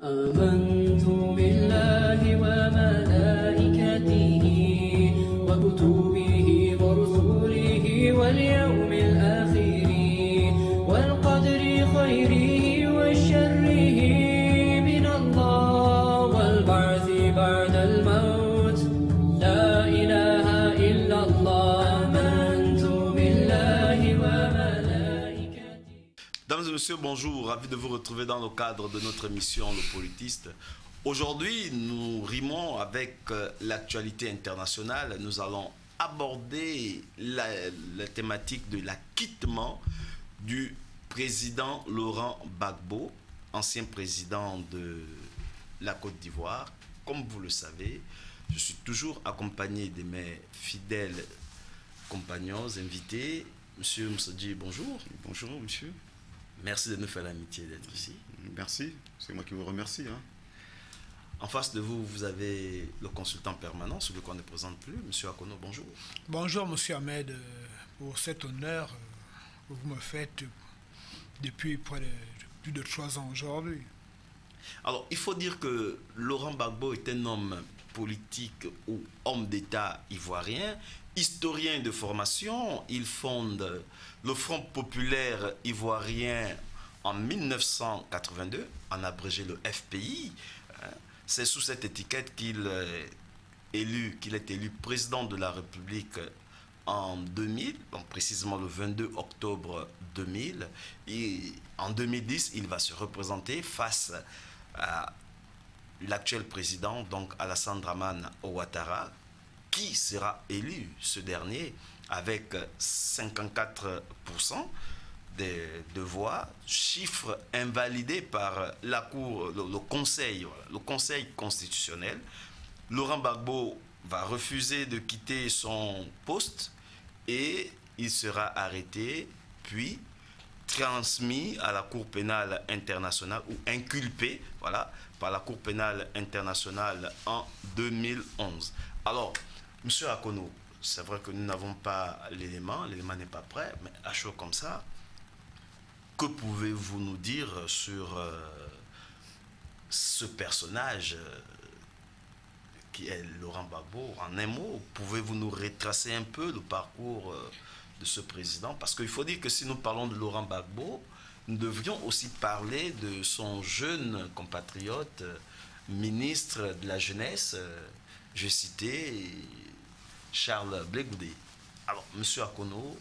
آمنت بالله وملائكته وكتبه ورسله واليوم الآخر والقدر خيره وشره من الله والبعث بعد الموت لا إله إلا الله آمنت بالله وملائكته. Mesdames et messieurs, bonjour, ravi de vous retrouver dans le cadre de notre émission Le Politiste. Aujourd'hui, nous rimons avec l'actualité internationale. Nous allons aborder la thématique de l'acquittement du président Laurent Gbagbo, ancien président de la Côte d'Ivoire. Comme vous le savez, je suis toujours accompagné de mes fidèles compagnons, invités. Monsieur Msodji, bonjour. Bonjour, monsieur. Merci de nous faire l'amitié d'être ici. Merci, c'est moi qui vous remercie. En face de vous, vous avez le consultant permanent, celui qu'on ne présente plus, monsieur Akono, bonjour. Bonjour, monsieur Ahmed, pour cet honneur que vous me faites depuis plus de 3 ans aujourd'hui. Alors, il faut dire que Laurent Gbagbo est un homme politique ou homme d'État ivoirien, historien de formation. Il fonde le Front populaire ivoirien en 1982, en abrégé le FPI. C'est sous cette étiquette qu'il est élu président de la République en 2000, donc précisément le 22 octobre 2000. Et en 2010, il va se représenter face à l'actuel président, donc Alassane Dramane Ouattara, qui sera élu, ce dernier, avec 54% de voix, chiffre invalidé par la Cour, le Conseil constitutionnel. Laurent Gbagbo va refuser de quitter son poste et il sera arrêté, puis transmis à la Cour pénale internationale, ou inculpé, voilà, par la Cour pénale internationale en 2011. Alors, monsieur Akono, c'est vrai que nous n'avons pas l'élément n'est pas prêt, mais à chaud comme ça, que pouvez-vous nous dire sur ce personnage qui est Laurent Gbagbo? En un mot, pouvez-vous nous retracer un peu le parcours de ce président? Parce qu'il faut dire que si nous parlons de Laurent Gbagbo, nous devrions aussi parler de son jeune compatriote, ministre de la Jeunesse, j'ai cité Charles Blé Goudé. Alors, monsieur Akono,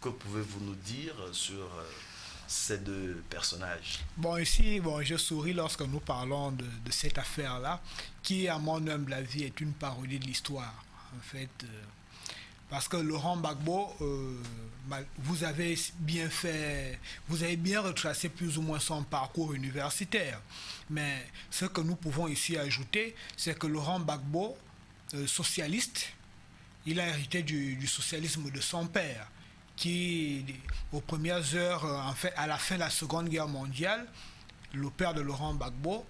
que pouvez-vous nous dire sur ces deux personnages? Bon, ici, je souris lorsque nous parlons de cette affaire-là, qui, à mon humble avis, est une parodie de l'histoire. En fait, parce que Laurent Gbagbo, vous avez bien retracé plus ou moins son parcours universitaire. Mais ce que nous pouvons ici ajouter, c'est que Laurent Gbagbo, socialiste, il a hérité du socialisme de son père, qui, aux premières heures, en fait, à la fin de la Seconde Guerre mondiale, le père de Laurent Gbagbo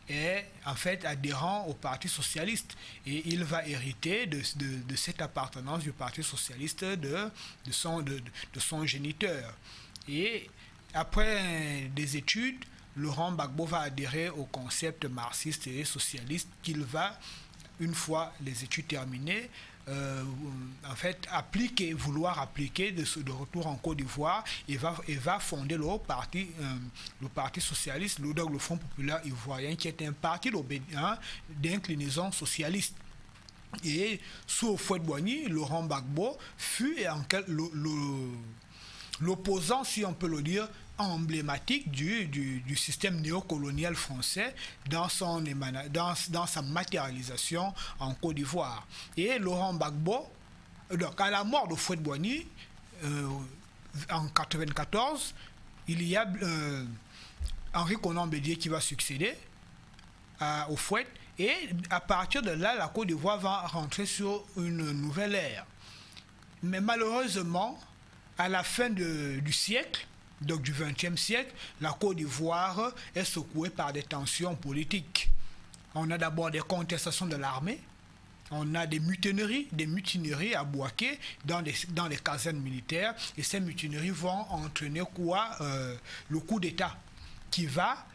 est en fait adhérent au Parti socialiste, et il va hériter de cette appartenance du Parti socialiste de son géniteur. Et après des études, Laurent Gbagbo va adhérer au concept marxiste et socialiste qu'il va, une fois les études terminées, en fait, vouloir appliquer de retour en Côte d'Ivoire, et va fonder le parti socialiste, donc le Front populaire ivoirien, qui est un parti d'inclinaison socialiste. Et sous Houphouët-Boigny, Laurent Gbagbo fut l'opposant, si on peut le dire, emblématique du système néocolonial français dans sa matérialisation en Côte d'Ivoire. Et Laurent Gbagbo, donc à la mort de Houphouët-Boigny, en 1994, il y a Henri Konan Bédié qui va succéder à Houphouët, et à partir de là, la Côte d'Ivoire va rentrer sur une nouvelle ère. Mais malheureusement, à la fin du siècle, donc du XXe siècle, la Côte d'Ivoire est secouée par des tensions politiques. On a d'abord des contestations de l'armée, on a des mutineries à Bouaké dans les casernes militaires, et ces mutineries vont entraîner le coup d'État qui va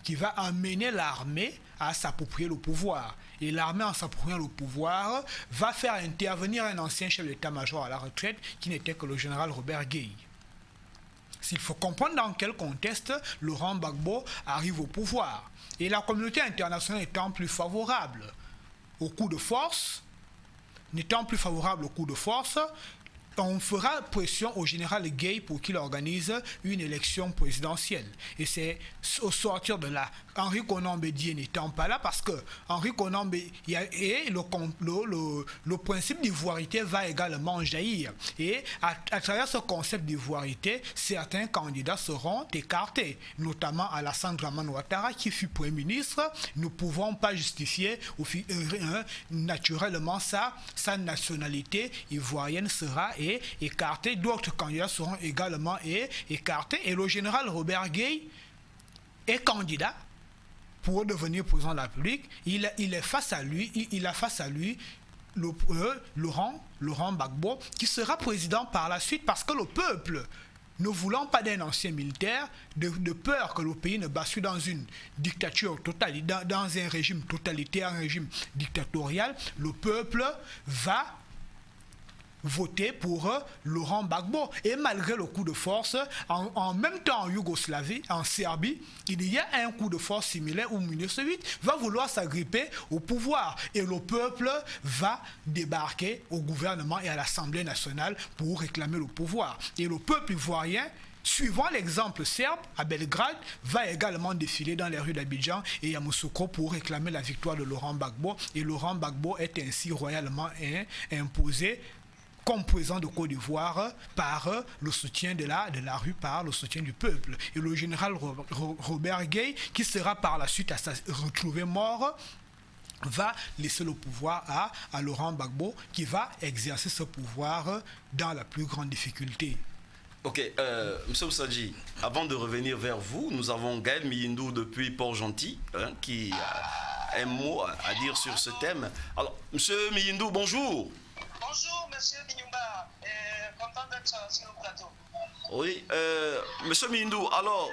qui va amener l'armée à s'approprier le pouvoir. Et l'armée, en s'appropriant le pouvoir, va faire intervenir un ancien chef d'état-major à la retraite qui n'était que le général Robert Gueye. S'il faut comprendre dans quel contexte Laurent Gbagbo arrive au pouvoir. Et la communauté internationale étant plus favorable au coup de force, on fera pression au général Gueye pour qu'il organise une élection présidentielle. Et c'est au sortir de là, Henri Konan Bédié n'étant pas là, parce que Henri Konan Bédié, le principe d'ivoirité va également jaillir. Et à travers ce concept d'ivoirité, certains candidats seront écartés, notamment Alassane Dramane Ouattara, qui fut Premier ministre. Nous ne pouvons pas justifier naturellement sa nationalité ivoirienne sera écartée. D'autres candidats seront également écartés. Et le général Robert Gueye est candidat pour devenir président de la République. Il a face à lui Laurent Gbagbo, qui sera président par la suite, parce que le peuple, ne voulant pas d'un ancien militaire, de peur que le pays ne bascule dans une dictature totalitaire, dans un régime totalitaire, un régime dictatorial, le peuple va voter pour Laurent Gbagbo. Et malgré le coup de force, en même temps en Yougoslavie, en Serbie, il y a un coup de force similaire où Milosevic va vouloir s'agripper au pouvoir. Et le peuple va débarquer au gouvernement et à l'Assemblée nationale pour réclamer le pouvoir. Et le peuple ivoirien, suivant l'exemple serbe, à Belgrade, va également défiler dans les rues d'Abidjan et Yamoussoukro pour réclamer la victoire de Laurent Gbagbo. Et Laurent Gbagbo est ainsi royalement imposé comme président de Côte d'Ivoire par le soutien de la rue, par le soutien du peuple. Et le général Robert Gueye, qui sera par la suite retrouvé mort, va laisser le pouvoir à Laurent Gbagbo, qui va exercer ce pouvoir dans la plus grande difficulté. Ok, M. Oussadji, avant de revenir vers vous, nous avons Gaël Miyindou depuis Port-Gentil, qui a un mot à dire sur ce thème. Alors, M. Miyindou, bonjour. Bonjour, monsieur Binyumba, content d'être sur le plateau. Oui, monsieur Miyindou, alors,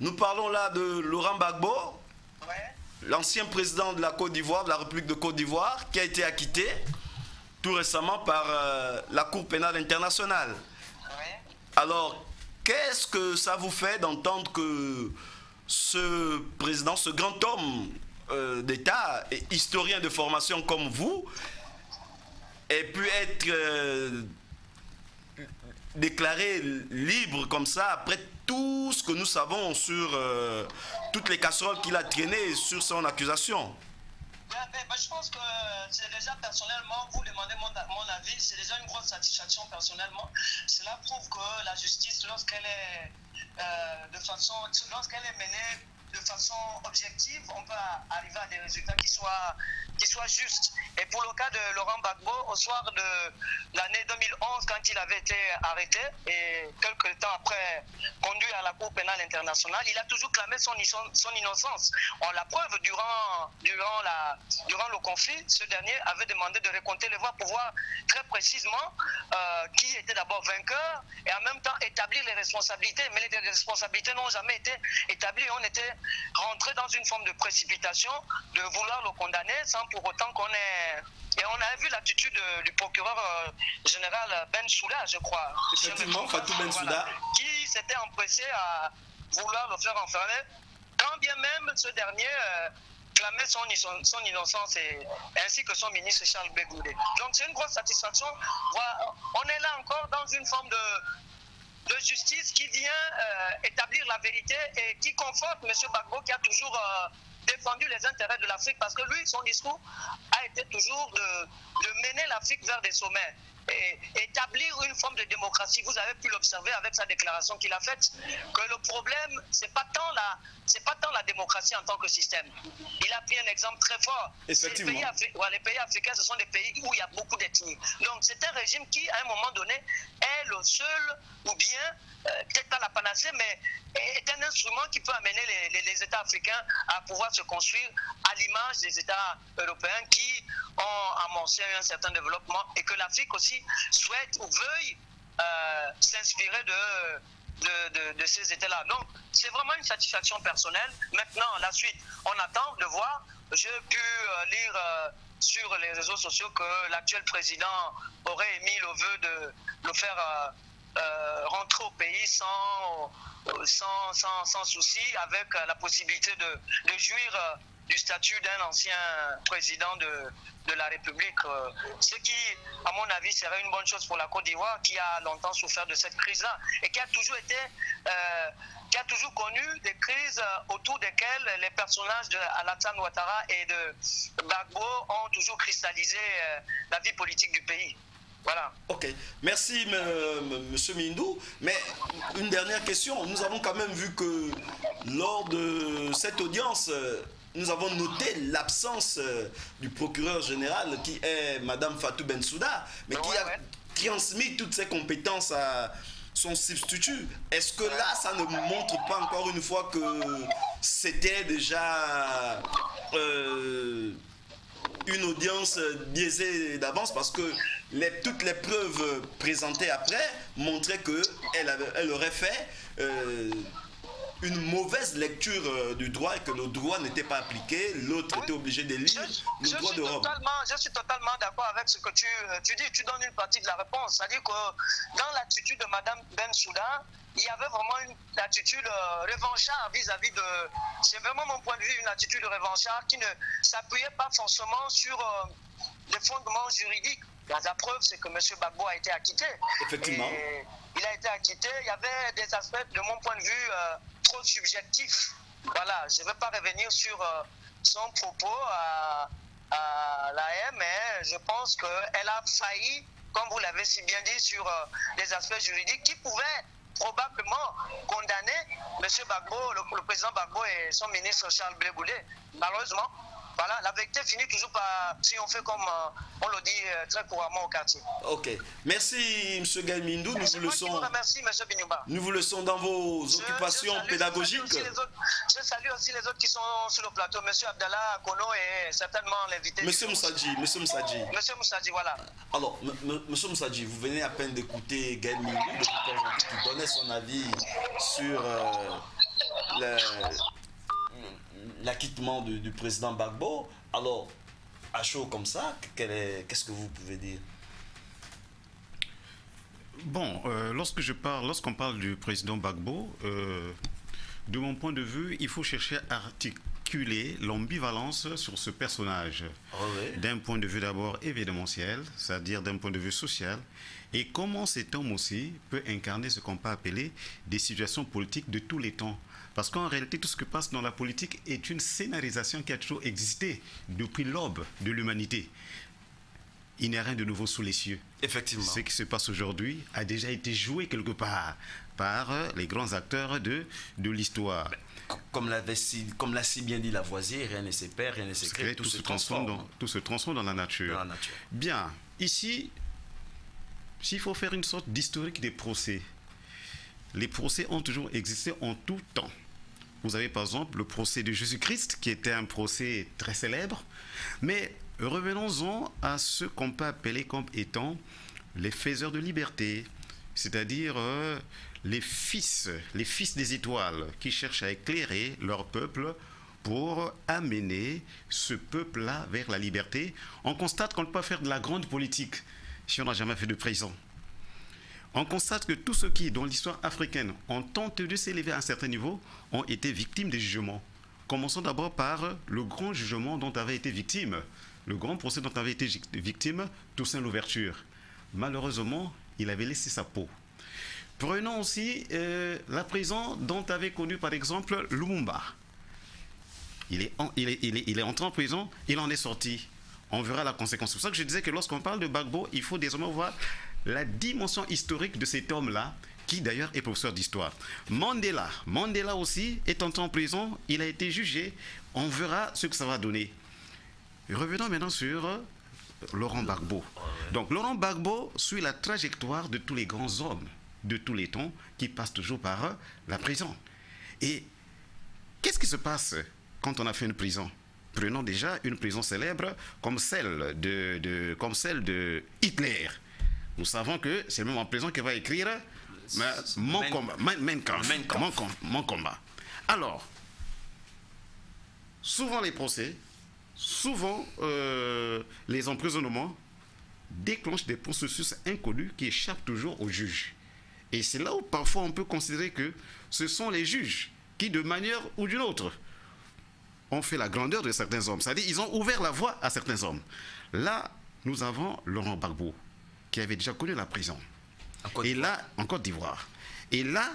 nous parlons là de Laurent Gbagbo, Ouais. l'ancien président de la Côte d'Ivoire, de la République de Côte d'Ivoire, qui a été acquitté tout récemment par la Cour pénale internationale. Ouais. Alors, qu'est-ce que ça vous fait d'entendre que ce président, ce grand homme d'État, et historien de formation comme vous, ait pu être déclaré libre comme ça, après tout ce que nous savons sur toutes les casseroles qu'il a traînées sur son accusation? Je pense que c'est déjà personnellement, vous demandez mon avis, c'est déjà une grosse satisfaction personnellement. Cela prouve que la justice, lorsqu'elle est menée de façon objective, on peut arriver à des résultats qui soient justes. Et pour le cas de Laurent Gbagbo, au soir de l'année 2011, quand il avait été arrêté et quelques temps après conduit à la Cour pénale internationale, il a toujours clamé son innocence. La preuve, durant le conflit, ce dernier avait demandé de recompter les voix pour voir très précisément qui était d'abord vainqueur et en même temps établir les responsabilités. Mais les responsabilités n'ont jamais été établies. On était rentré dans une forme de précipitation, de vouloir le condamner sans pour autant qu'on ait... Et on a vu l'attitude du procureur général Bensouda, je crois. Effectivement, Fatou Bensouda. Qui s'était empressé à vouloir le faire enfermer, quand bien même ce dernier clamait son innocence, ainsi que son ministre Charles Bégoudé. Donc c'est une grosse satisfaction. On est là encore dans une forme de justice qui vient établir la vérité et qui conforte M. Gbagbo, qui a toujours défendu les intérêts de l'Afrique, parce que lui, son discours a été toujours de mener l'Afrique vers des sommets et établir une forme de démocratie. Vous avez pu l'observer avec sa déclaration qu'il a faite, que le problème, c'est pas tant la démocratie en tant que système. Il a pris un exemple très fort. Effectivement. Les pays africains, ce sont des pays où il y a beaucoup d'ethnies. Donc c'est un régime qui, à un moment donné, est le seul, ou bien, peut-être pas la panacée, mais est un instrument qui peut amener les États africains à pouvoir se construire à l'image des États européens qui ont amorcé un certain développement, et que l'Afrique aussi souhaite ou veuille s'inspirer de ces États-là. Donc, c'est vraiment une satisfaction personnelle. Maintenant, la suite, on attend de voir. J'ai pu lire sur les réseaux sociaux que l'actuel président aurait émis le vœu de le faire rentrer au pays sans souci, avec la possibilité de jouir du statut d'un ancien président de la République. Ce qui, à mon avis, serait une bonne chose pour la Côte d'Ivoire, qui a longtemps souffert de cette crise-là et qui a toujours été... qui a toujours connu des crises autour desquelles les personnages de Alassane Ouattara et de Gbagbo ont toujours cristallisé la vie politique du pays. Voilà. Ok, merci Monsieur Mindou. Mais une dernière question. Nous avons quand même vu que lors de cette audience, nous avons noté l'absence du procureur général qui est Madame Fatou Bensouda, mais qui a transmis toutes ses compétences à son substitut. Est-ce que là, ça ne montre pas encore une fois que c'était déjà une audience biaisée d'avance, parce que toutes les preuves présentées après montraient qu'elle aurait fait une mauvaise lecture du droit et que le droit n'était pas appliqué, l'autre était obligé de lire le droit de Rome. Je suis totalement d'accord avec ce que tu dis, tu donnes une partie de la réponse. C'est-à-dire que dans l'attitude de Mme Bensouda, il y avait vraiment une attitude revancharde vis-à-vis de... C'est vraiment mon point de vue, une attitude revancharde qui ne s'appuyait pas forcément sur des fondements juridiques. La preuve, c'est que M. Gbagbo a été acquitté. Effectivement. Et il a été acquitté. Il y avait des aspects, de mon point de vue, trop subjectifs. Voilà, je ne vais pas revenir sur son propos à l'AM, mais je pense qu'elle a failli, comme vous l'avez si bien dit, sur des aspects juridiques qui pouvaient probablement condamner M. Gbagbo, le président Gbagbo et son ministre Charles Blé Goudé. Malheureusement, voilà, la vérité finit toujours par si on fait comme on le dit très couramment au quartier. Ok. Merci, M. Gaël Mindou. Nous vous laissons dans vos occupations pédagogiques. Je salue aussi les autres qui sont sur le plateau. M. Abdallah Kono et certainement l'invité. M. Moussadji, voilà. Alors, M. Moussadji, vous venez à peine d'écouter Gaël Mindou, qui donnait son avis sur l'acquittement du président Gbagbo. Alors, à chaud comme ça, qu'est-ce que vous pouvez dire? Bon, lorsqu'on parle du président Gbagbo, de mon point de vue, il faut chercher à articuler l'ambivalence sur ce personnage. Oh oui. D'un point de vue d'abord événementiel, c'est-à-dire d'un point de vue social, et comment cet homme aussi peut incarner ce qu'on peut appeler des situations politiques de tous les temps. Parce qu'en réalité, tout ce qui passe dans la politique est une scénarisation qui a toujours existé depuis l'aube de l'humanité. Il n'y a rien de nouveau sous les cieux. Effectivement. Ce qui se passe aujourd'hui a déjà été joué quelque part par les grands acteurs de l'histoire. Comme l'a si bien dit Lavoisier, rien ne se perd, rien ne se crée, tout se transforme. Tout se transforme dans la nature. Bien, ici, s'il faut faire une sorte d'historique des procès, les procès ont toujours existé en tout temps. Vous avez par exemple le procès de Jésus-Christ, qui était un procès très célèbre. Mais revenons-en à ce qu'on peut appeler comme étant les faiseurs de liberté, c'est-à-dire les fils des étoiles qui cherchent à éclairer leur peuple pour amener ce peuple-là vers la liberté. On constate qu'on ne peut pas faire de la grande politique si on n'a jamais fait de prison. On constate que tous ceux qui, dans l'histoire africaine, ont tenté de s'élever à un certain niveau, ont été victimes des jugements. Commençons d'abord par le grand jugement dont avait été victime, le grand procès dont avait été victime Toussaint Louverture. Malheureusement, il avait laissé sa peau. Prenons aussi la prison dont avait connu par exemple Lumumba. Il est entré en prison, il en est sorti. On verra la conséquence. C'est pour ça que je disais que lorsqu'on parle de Gbagbo, il faut désormais voir la dimension historique de cet homme-là, qui d'ailleurs est professeur d'histoire. Mandela aussi est entré en prison, il a été jugé, on verra ce que ça va donner. Revenons maintenant sur Laurent Gbagbo. Donc Laurent Gbagbo suit la trajectoire de tous les grands hommes de tous les temps qui passent toujours par la prison. Et qu'est-ce qui se passe quand on a fait une prison? Prenons déjà une prison célèbre comme celle de Hitler. Nous savons que c'est même en prison qu'il va écrire Mon combat. Alors, souvent les procès, souvent les emprisonnements déclenchent des processus inconnus qui échappent toujours aux juges. Et c'est là où parfois on peut considérer que ce sont les juges qui, de manière ou d'une autre, ont fait la grandeur de certains hommes. C'est-à-dire ils ont ouvert la voie à certains hommes. Là, nous avons Laurent Gbagbo, qui avait déjà connu la prison. En Côte d'Ivoire. Et là,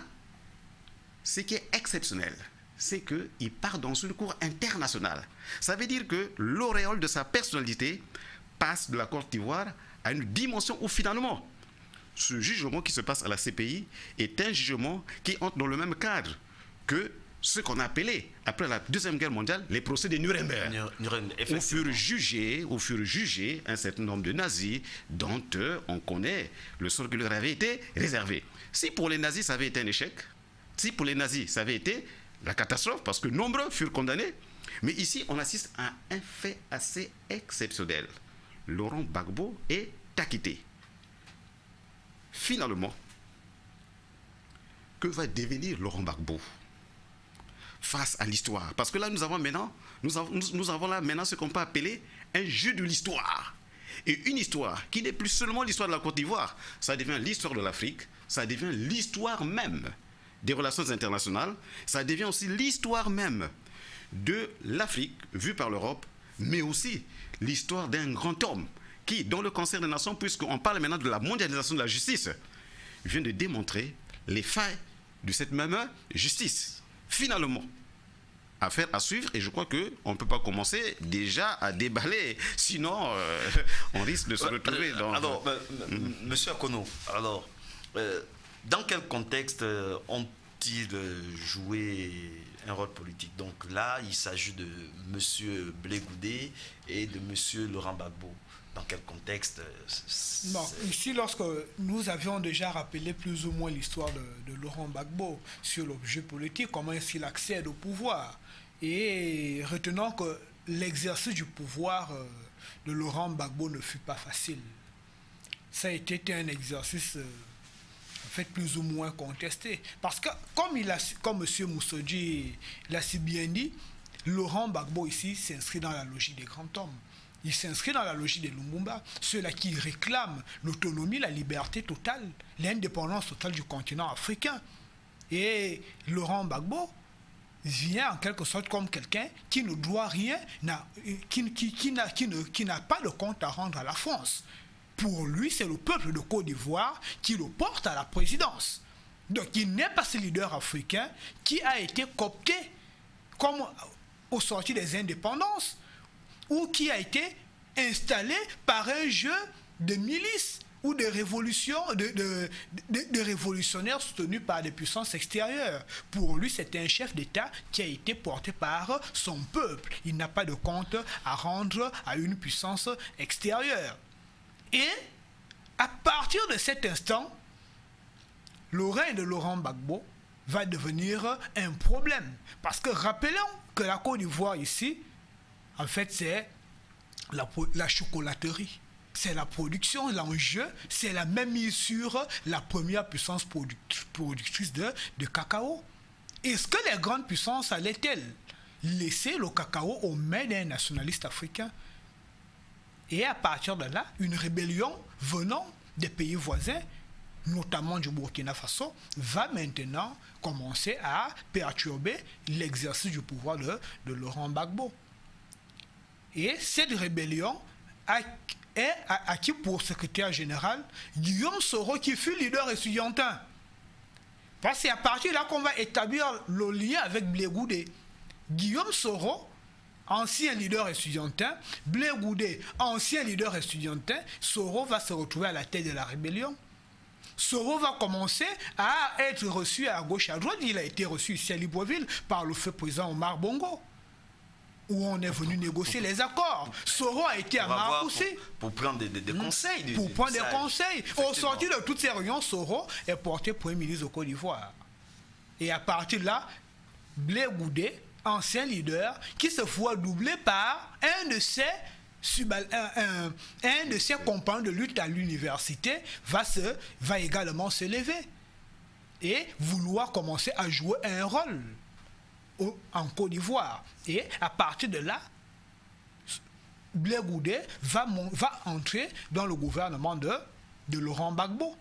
ce qui est exceptionnel, c'est qu'il part dans une cour internationale. Ça veut dire que l'auréole de sa personnalité passe de la Côte d'Ivoire à une dimension où finalement, ce jugement qui se passe à la CPI est un jugement qui entre dans le même cadre que ce qu'on appelait, après la Deuxième Guerre mondiale, les procès de Nuremberg. Où furent jugés un certain nombre de nazis dont on connaît le sort qui leur avait été réservé. Si pour les nazis ça avait été un échec, si pour les nazis ça avait été la catastrophe, parce que nombreux furent condamnés, mais ici on assiste à un fait assez exceptionnel. Laurent Gbagbo est acquitté. Finalement, que va devenir Laurent Gbagbo face à l'histoire? Parce que là, nous avons là maintenant ce qu'on peut appeler un jeu de l'histoire. Et une histoire qui n'est plus seulement l'histoire de la Côte d'Ivoire, ça devient l'histoire de l'Afrique, ça devient l'histoire même des relations internationales, ça devient aussi l'histoire même de l'Afrique vue par l'Europe, mais aussi l'histoire d'un grand homme qui, dans le concert des nations, puisqu'on parle maintenant de la mondialisation de la justice, vient de démontrer les failles de cette même justice. Finalement, affaire à suivre, et je crois qu'on ne peut pas commencer déjà à déballer, sinon on risque de se retrouver dans... Alors, Monsieur Akono, alors, dans quel contexte ont-ils joué un rôle politique? Donc là, il s'agit de Monsieur Blé Goudé et de Monsieur Laurent Gbagbo. Dans quel contexte? Non, ici, lorsque nous avions déjà rappelé plus ou moins l'histoire de Laurent Gbagbo sur l'objet politique, comment est-ce qu'il accède au pouvoir, et retenons que l'exercice du pouvoir de Laurent Gbagbo ne fut pas facile. Ça a été un exercice en fait plus ou moins contesté. Parce que, comme M. Moussoudji l'a si bien dit, Laurent Gbagbo ici s'inscrit dans la logique des grands hommes. Il s'inscrit dans la logique de Lumumba, ceux-là qui réclament l'autonomie, la liberté totale, l'indépendance totale du continent africain. Et Laurent Gbagbo vient en quelque sorte comme quelqu'un qui ne doit rien, qui n'a pas de compte à rendre à la France. Pour lui, c'est le peuple de Côte d'Ivoire qui le porte à la présidence. Donc il n'est pas ce leader africain qui a été coopté comme au sortir des indépendances, ou qui a été installé par un jeu de milices ou de révolutions, de révolutionnaires soutenus par des puissances extérieures. Pour lui, c'était un chef d'État qui a été porté par son peuple. Il n'a pas de compte à rendre à une puissance extérieure. Et à partir de cet instant, le règne de Laurent Gbagbo va devenir un problème. Parce que rappelons que la Côte d'Ivoire ici, en fait, c'est la chocolaterie. C'est la production, l'enjeu, c'est la même mise sur la première puissance productrice de cacao. Est-ce que les grandes puissances allaient-elles laisser le cacao aux mains d'un nationaliste africain? Et à partir de là, une rébellion venant des pays voisins, notamment du Burkina Faso, va maintenant commencer à perturber l'exercice du pouvoir de Laurent Gbagbo. Et cette rébellion a acquis pour secrétaire général Guillaume Soro, qui fut leader estudiantin. Parce que c'est à partir de là qu'on va établir le lien avec Blé Goudé. Guillaume Soro, ancien leader estudiantin, Blé Goudé, ancien leader estudiantin, Soro va se retrouver à la tête de la rébellion. Soro va commencer à être reçu à gauche, à droite. Il a été reçu ici à Libreville par le feu président Omar Bongo, où on est venu négocier les accords. Soro a été à Marcoussi. Pour prendre des conseils. Pour prendre des conseils. Au sortir de toutes ces réunions, Soro est porté Premier ministre de Côte d'Ivoire. Et à partir de là, Blé Goudé, ancien leader, qui se voit doublé par un de ses compagnons de lutte à l'université, va également se lever. et vouloir commencer à jouer un rôle en Côte d'Ivoire. Et à partir de là, Blé Goudé va entrer dans le gouvernement de Laurent Gbagbo.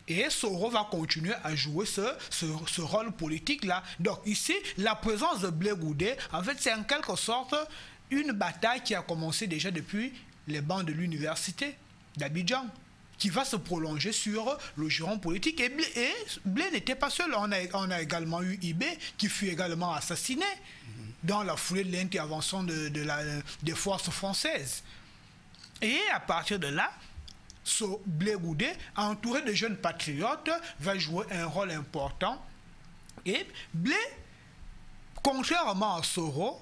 Et Soro va continuer à jouer ce rôle politique-là. Donc ici, la présence de Blé Goudé, en fait, c'est en quelque sorte une bataille qui a commencé déjà depuis les bancs de l'université d'Abidjan, qui va se prolonger sur le giron politique. Et Blé n'était pas seul. On a également eu Ibé, qui fut également assassiné dans la foulée de l'intervention des forces françaises. Et à partir de là, Blé Goudé, entouré de jeunes patriotes, va jouer un rôle important. Et Blé, contrairement à Soro,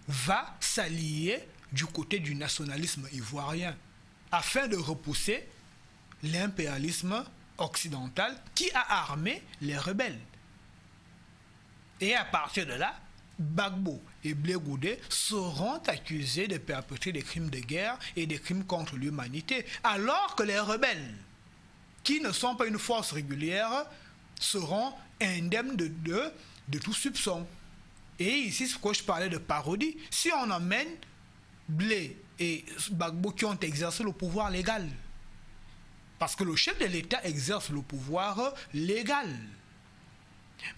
va s'allier du côté du nationalisme ivoirien afin de repousser l'impérialisme occidental qui a armé les rebelles. Et à partir de là, Gbagbo et Blé Goudé seront accusés de perpétrer des crimes de guerre et des crimes contre l'humanité, alors que les rebelles, qui ne sont pas une force régulière, seront indemnes de tout soupçon. Et ici, ce que je parlais de parodie, si on emmène Blé et Gbagbo qui ont exercé le pouvoir légal, parce que le chef de l'État exerce le pouvoir légal,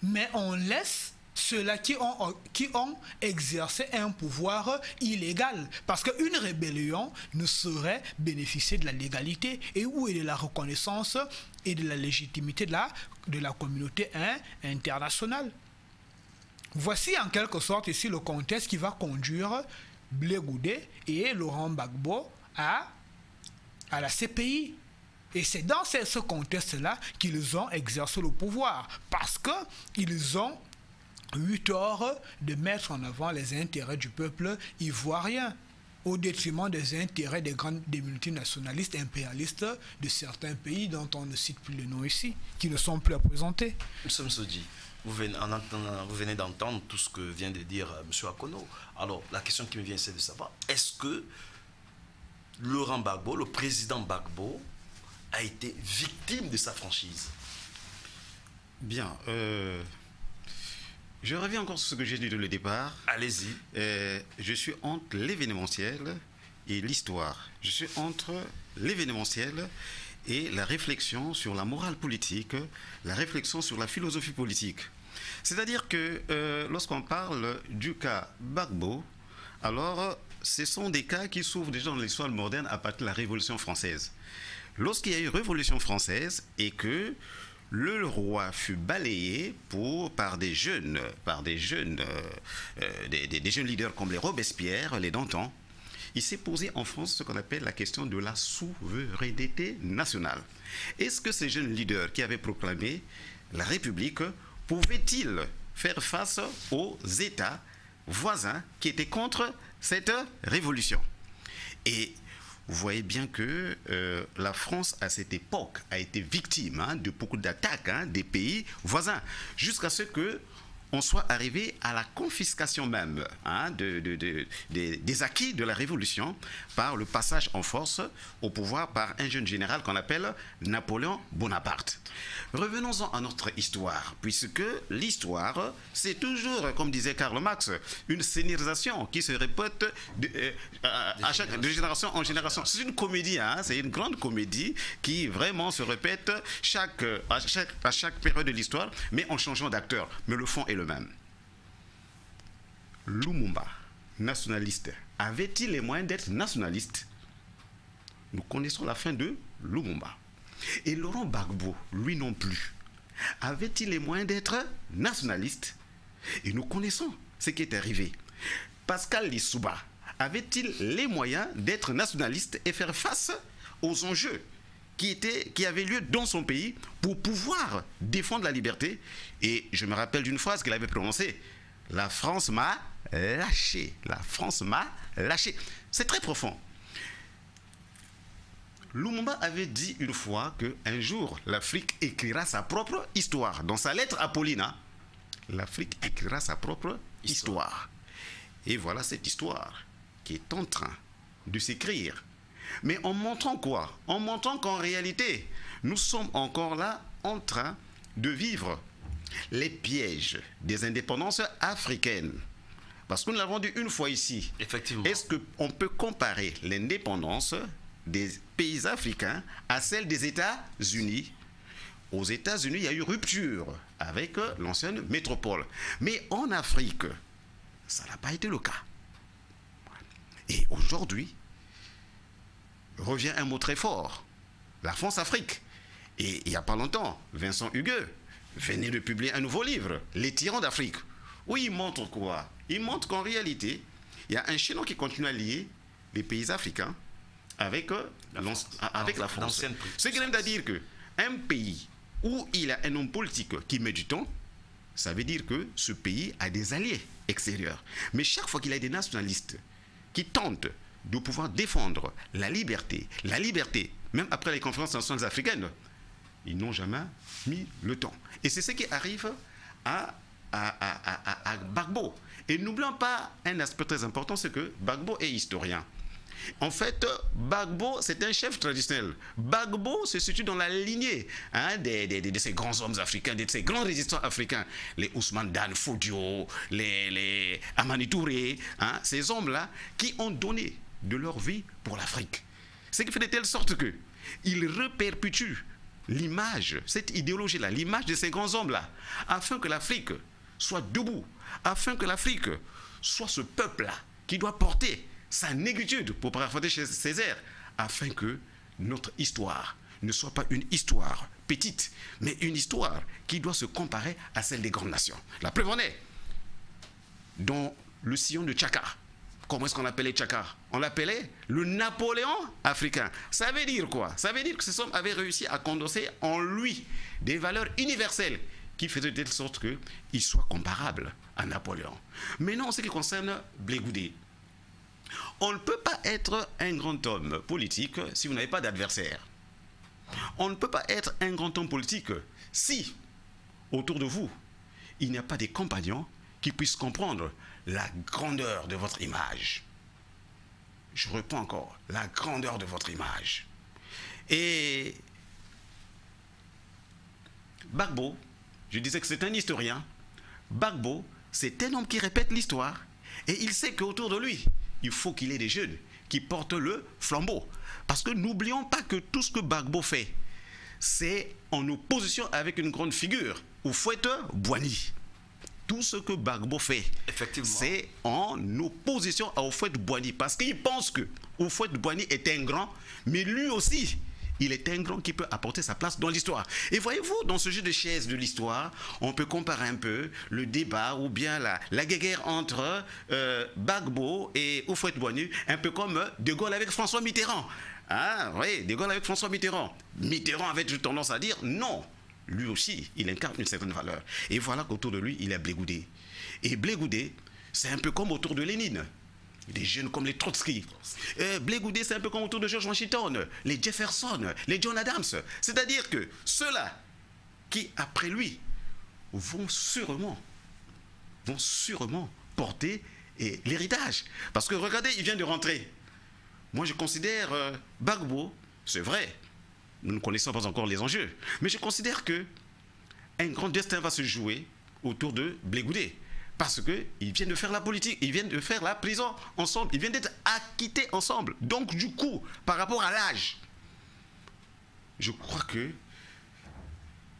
mais on laisse ceux-là qui ont exercé un pouvoir illégal. Parce qu'une rébellion ne saurait bénéficier de la légalité et où est de la reconnaissance et de la légitimité de la communauté internationale. Voici en quelque sorte ici le contexte qui va conduire Blé Goudé et Laurent Gbagbo à la CPI. Et c'est dans ce contexte-là qu'ils ont exercé le pouvoir. Parce qu'ils ont eu tort de mettre en avant les intérêts du peuple ivoirien au détriment des intérêts des multinationalistes impérialistes de certains pays dont on ne cite plus le nom ici, qui ne sont plus représentés. M. Msodji, vous venez d'entendre tout ce que vient de dire M. Akono. Alors, la question qui me vient, c'est de savoir, est-ce que Laurent Gbagbo, le président Gbagbo, a été victime de sa franchise? Bien, je reviens encore sur ce que j'ai dit dès le départ. Allez-y. Je suis entre l'événementiel et l'histoire. Je suis entre l'événementiel et la réflexion sur la morale politique, la réflexion sur la philosophie politique. C'est-à-dire que lorsqu'on parle du cas Gbagbo, alors ce sont des cas qui s'ouvrent déjà dans l'histoire moderne à partir de la Révolution française. Lorsqu'il y a eu Révolution française et que le roi fut balayé par des jeunes leaders comme les Robespierre, les Danton, il s'est posé en France ce qu'on appelle la question de la souveraineté nationale. Est-ce que ces jeunes leaders qui avaient proclamé la République pouvaient-ils faire face aux États voisins qui étaient contre cette révolution? Et vous voyez bien que la France, à cette époque, a été victime de beaucoup d'attaques des pays voisins, jusqu'à ce qu'on soit arrivé à la confiscation même des acquis de la Révolution par le passage en force au pouvoir par un jeune général qu'on appelle Napoléon Bonaparte. Revenons-en à notre histoire, puisque l'histoire, c'est toujours, comme disait Karl Marx, une scénarisation qui se répète de génération en génération. C'est une comédie, c'est une grande comédie qui vraiment se répète à chaque période de l'histoire, mais en changeant d'acteur. Mais le fond est le même. Lumumba, nationaliste, avait-il les moyens d'être nationaliste? Nous connaissons la fin de Lumumba. Et Laurent Gbagbo, lui non plus, avait-il les moyens d'être nationaliste? Et nous connaissons ce qui est arrivé. Pascal Lissouba, avait-il les moyens d'être nationaliste et faire face aux enjeux qui avaient lieu dans son pays pour pouvoir défendre la liberté? Et je me rappelle d'une phrase qu'il avait prononcée: la France m'a lâché. La France m'a lâché. C'est très profond. Lumumba avait dit une fois qu'un jour, l'Afrique écrira sa propre histoire. Dans sa lettre à Paulina, l'Afrique écrira sa propre histoire. Et voilà cette histoire qui est en train de s'écrire. Mais en montrant quoi? En montrant qu'en réalité, nous sommes encore là en train de vivre les pièges des indépendances africaines. Parce que nous l'avons dit une fois ici. Effectivement. Est-ce qu'on peut comparer l'indépendance des pays africains à celle des États-Unis? Aux États-Unis, il y a eu rupture avec l'ancienne métropole. Mais en Afrique, ça n'a pas été le cas. Et aujourd'hui, revient un mot très fort, la France-Afrique. Et il n'y a pas longtemps, Vincent Hugues venait de publier un nouveau livre, Les tyrans d'Afrique, où il montre quoi? Il montre qu'en réalité, il y a un chaînon qui continue à lier les pays africains avec la France. Ce qui veut dire qu'un pays où il y a un homme politique qui met du temps, ça veut dire que ce pays a des alliés extérieurs. Mais chaque fois qu'il y a des nationalistes qui tentent de pouvoir défendre la liberté, même après les conférences nationales africaines, ils n'ont jamais mis le temps. Et c'est ce qui arrive à Gbagbo. Et n'oublions pas un aspect très important, c'est que Gbagbo est historien. En fait, Gbagbo, c'est un chef traditionnel. Gbagbo se situe dans la lignée de ces grands hommes africains, de ces grands résistants africains. Les Ousmane Dan Fodio, les Amani Touré, ces hommes-là qui ont donné de leur vie pour l'Afrique. Ce qui fait de telle sorte qu'ils reperpétuent l'image, cette idéologie-là, l'image de ces grands hommes-là, afin que l'Afrique soit debout, afin que l'Afrique soit ce peuple-là qui doit porter sa négritude, pour paraphraser chez Césaire, afin que notre histoire ne soit pas une histoire petite, mais une histoire qui doit se comparer à celle des grandes nations. La preuve en est, dans le sillon de Tchaka. Comment est-ce qu'on l'appelait Tchaka? On l'appelait le Napoléon africain. Ça veut dire quoi? Ça veut dire que ces hommes avaient réussi à condenser en lui des valeurs universelles qui faisaient de telle sorte qu'il soit comparable à Napoléon. Maintenant, en ce qui concerne Blé Goudé, on ne peut pas être un grand homme politique si vous n'avez pas d'adversaire. On ne peut pas être un grand homme politique si, autour de vous, il n'y a pas des compagnons qui puissent comprendre la grandeur de votre image. Je reprends encore, la grandeur de votre image. Et Gbagbo, je disais que c'est un historien. Gbagbo, c'est un homme qui répète l'histoire. Et il sait qu'autour de lui, il faut qu'il ait des jeunes qui portent le flambeau. Parce que n'oublions pas que tout ce que Gbagbo fait, c'est en opposition avec une grande figure, Houphouët-Boigny. Tout ce que Gbagbo fait, c'est en opposition à Houphouët-Boigny. Parce qu'il pense que Houphouët-Boigny est un grand, mais lui aussi, il est un grand qui peut apporter sa place dans l'histoire. Et voyez-vous, dans ce jeu de chaises de l'histoire, on peut comparer un peu le débat ou bien la guerre entre Gbagbo et Houphouët-Boigny, un peu comme De Gaulle avec François Mitterrand. Ah oui, De Gaulle avec François Mitterrand. Mitterrand avait tendance à dire non. Lui aussi, il incarne une certaine valeur. Et voilà qu'autour de lui, il a Blé Goudé. Et Blé Goudé, c'est un peu comme autour de Lénine. Des jeunes comme les Trotsky. Blé Goudé, c'est un peu comme autour de George Washington, les Jefferson, les John Adams. C'est-à-dire que ceux-là qui, après lui, vont sûrement porter l'héritage. Parce que regardez, il vient de rentrer. Moi, je considère Gbagbo, c'est vrai, nous ne connaissons pas encore les enjeux, mais je considère que un grand destin va se jouer autour de Blé Goudé. Parce qu'ils viennent de faire la politique, ils viennent de faire la prison ensemble, ils viennent d'être acquittés ensemble. Donc du coup, par rapport à l'âge, je crois que...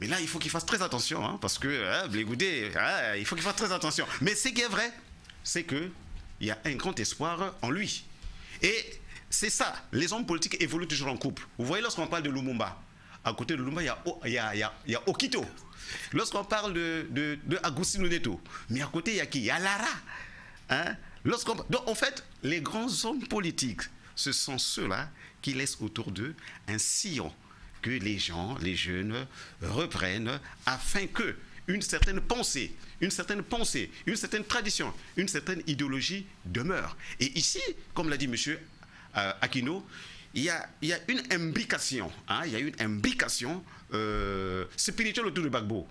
Mais là, il faut qu'il fasse très attention, parce que Blé Goudé, il faut qu'il fasse très attention. Mais ce qui est vrai, c'est qu'il y a un grand espoir en lui. Et c'est ça, les hommes politiques évoluent toujours en couple. Vous voyez, lorsqu'on parle de Lumumba, à côté de Lumumba, il y a Okito. Lorsqu'on parle de Agustin Neto, mais à côté, il y a qui? Il y a Lara. Donc, en fait, les grands hommes politiques, ce sont ceux-là qui laissent autour d'eux un sillon que les gens, les jeunes, reprennent afin que une certaine pensée, une certaine tradition, une certaine idéologie demeure. Et ici, comme l'a dit M. Aquino, il y a une imbrication, spirituelle autour de Gbagbo.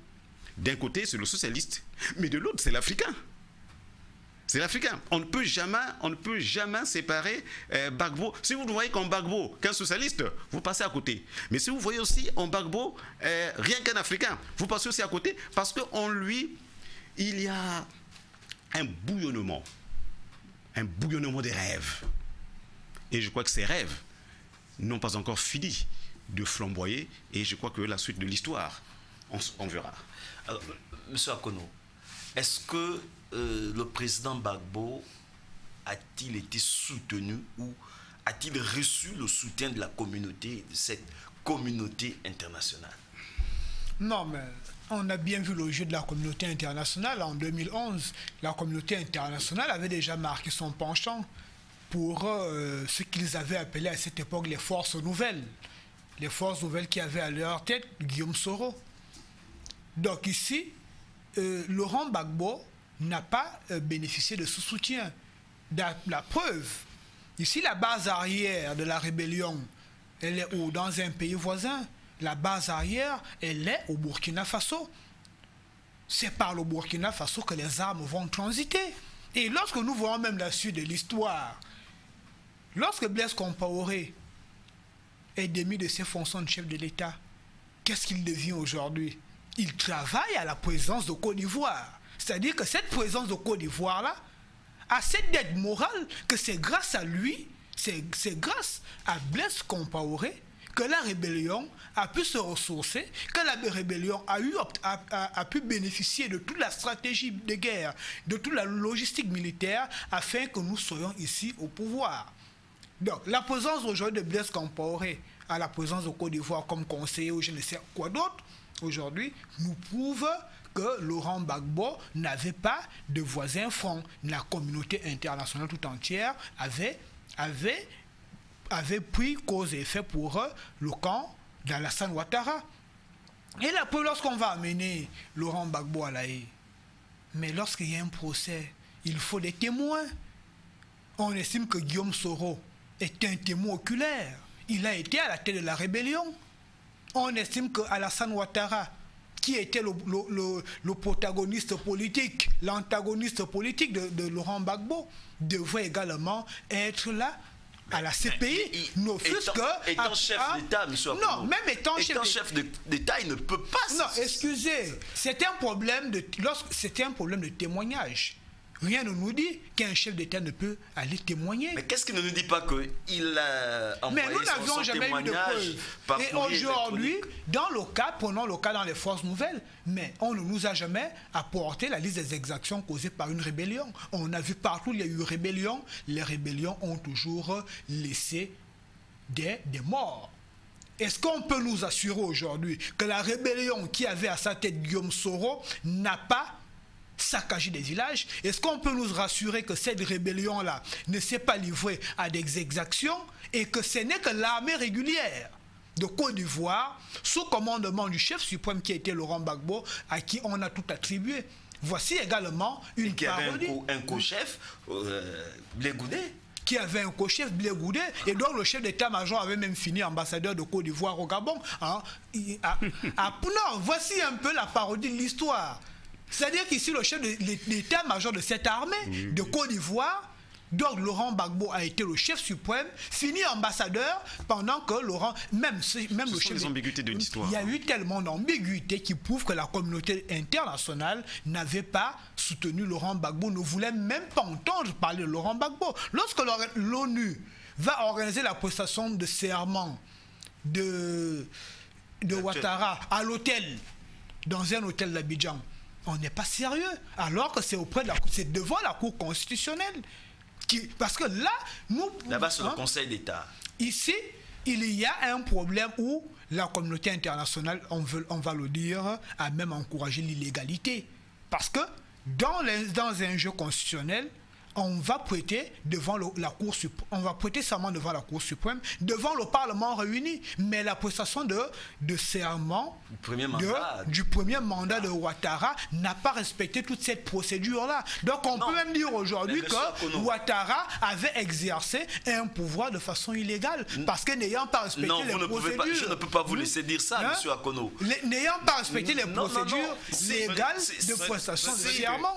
D'un côté, c'est le socialiste, mais de l'autre, c'est l'Africain. C'est l'Africain. On ne peut jamais séparer Gbagbo. Si vous ne voyez qu'en Gbagbo qu'un socialiste, vous passez à côté. Mais si vous voyez aussi en Gbagbo rien qu'un Africain, vous passez aussi à côté parce qu'en lui, il y a un bouillonnement des rêves. Et je crois que ces rêves n'ont pas encore fini de flamboyer. Et je crois que la suite de l'histoire, on verra. Alors, Monsieur Akono, est-ce que le président Gbagbo a-t-il été soutenu ou a-t-il reçu le soutien de la communauté, de cette communauté internationale? Non, mais on a bien vu le jeu de la communauté internationale. En 2011, la communauté internationale avait déjà marqué son penchant pour ce qu'ils avaient appelé à cette époque les forces nouvelles. Les forces nouvelles qui avaient à leur tête Guillaume Soro. Donc ici, Laurent Gbagbo n'a pas bénéficié de ce soutien. La preuve, ici la base arrière de la rébellion, elle est où? Dans un pays voisin. La base arrière, elle est au Burkina Faso. C'est par le Burkina Faso que les armes vont transiter. Et lorsque nous voyons même la suite de l'histoire, lorsque Blaise Compaoré est démis de ses fonctions de chef de l'État, qu'est-ce qu'il devient aujourd'hui? Il travaille à la présidence de Côte d'Ivoire. C'est-à-dire que cette présidence de Côte d'Ivoire-là a cette dette morale que c'est grâce à lui, c'est grâce à Blaise Compaoré que la rébellion a pu se ressourcer, que la rébellion a pu bénéficier de toute la stratégie de guerre, de toute la logistique militaire, afin que nous soyons ici au pouvoir. Donc, la présence aujourd'hui de Blaise Compaoré à la présence de Côte d'Ivoire comme conseiller ou je ne sais quoi d'autre, aujourd'hui, nous prouve que Laurent Gbagbo n'avait pas de voisins francs. La communauté internationale tout entière avait pris cause et effet pour le camp d'Alassane Ouattara. Et là, lorsqu'on va amener Laurent Gbagbo à la haie, mais lorsqu'il y a un procès, il faut des témoins. On estime que Guillaume Soro est un témoin oculaire. Il a été à la tête de la rébellion. On estime que Alassane Ouattara, qui était le protagoniste politique, l'antagoniste politique de Laurent Gbagbo, devrait également être là à la CPI, étant chef d'État, M. Akono. Non, même étant chef d'État, il ne peut pas... Non, excusez, c'est un problème de témoignage. Rien ne nous dit qu'un chef d'État ne peut aller témoigner. Mais qu'est-ce qui ne nous dit pas qu'il a envoyé son témoignage par courrier? Et aujourd'hui, prenons le cas dans les forces nouvelles, mais on ne nous a jamais apporté la liste des exactions causées par une rébellion. On a vu partout il y a eu rébellion. Les rébellions ont toujours laissé des morts. Est-ce qu'on peut nous assurer aujourd'hui que la rébellion qui avait à sa tête Guillaume Soro n'a pas saccagé des villages? Est-ce qu'on peut nous rassurer que cette rébellion-là ne s'est pas livrée à des exactions et que ce n'est que l'armée régulière de Côte d'Ivoire, sous commandement du chef suprême qui était Laurent Gbagbo, à qui on a tout attribué? Voici également une parodie. Un co-chef, Blé Goudé, qui avait un co-chef, Blé Goudé, et donc le chef d'état-major avait même fini ambassadeur de Côte d'Ivoire au Gabon. Hein? Non, voici un peu la parodie de l'histoire. C'est-à-dire qu'ici, le chef de l'état-major de cette armée de Côte d'Ivoire, donc Laurent Gbagbo a été le chef suprême, fini ambassadeur, pendant que Laurent, même le chef... les ambiguïtés de l'histoire. Il y a eu tellement d'ambiguïtés qui prouvent que la communauté internationale n'avait pas soutenu Laurent Gbagbo, ne voulait même pas entendre parler de Laurent Gbagbo. Lorsque l'ONU va organiser la prestation de serment de Ouattara à l'hôtel, dans un hôtel d'Abidjan, on n'est pas sérieux, alors que c'est devant la Cour constitutionnelle. Parce que là, là-bas, c'est le Conseil d'État. Ici, il y a un problème où la communauté internationale, on va le dire, a même encouragé l'illégalité. Parce que dans un jeu constitutionnel, on va prêter devant la Cour suprême, on va prêter serment devant la Cour suprême, devant le Parlement réuni. Mais la prestation de serment du premier mandat de Ouattara n'a pas respecté toute cette procédure-là. Donc on peut même dire aujourd'hui que Ouattara avait exercé un pouvoir de façon illégale, parce que n'ayant pas respecté les procédures... je ne peux pas vous laisser dire ça, M. Akono. N'ayant pas respecté les procédures légales de prestation de serment.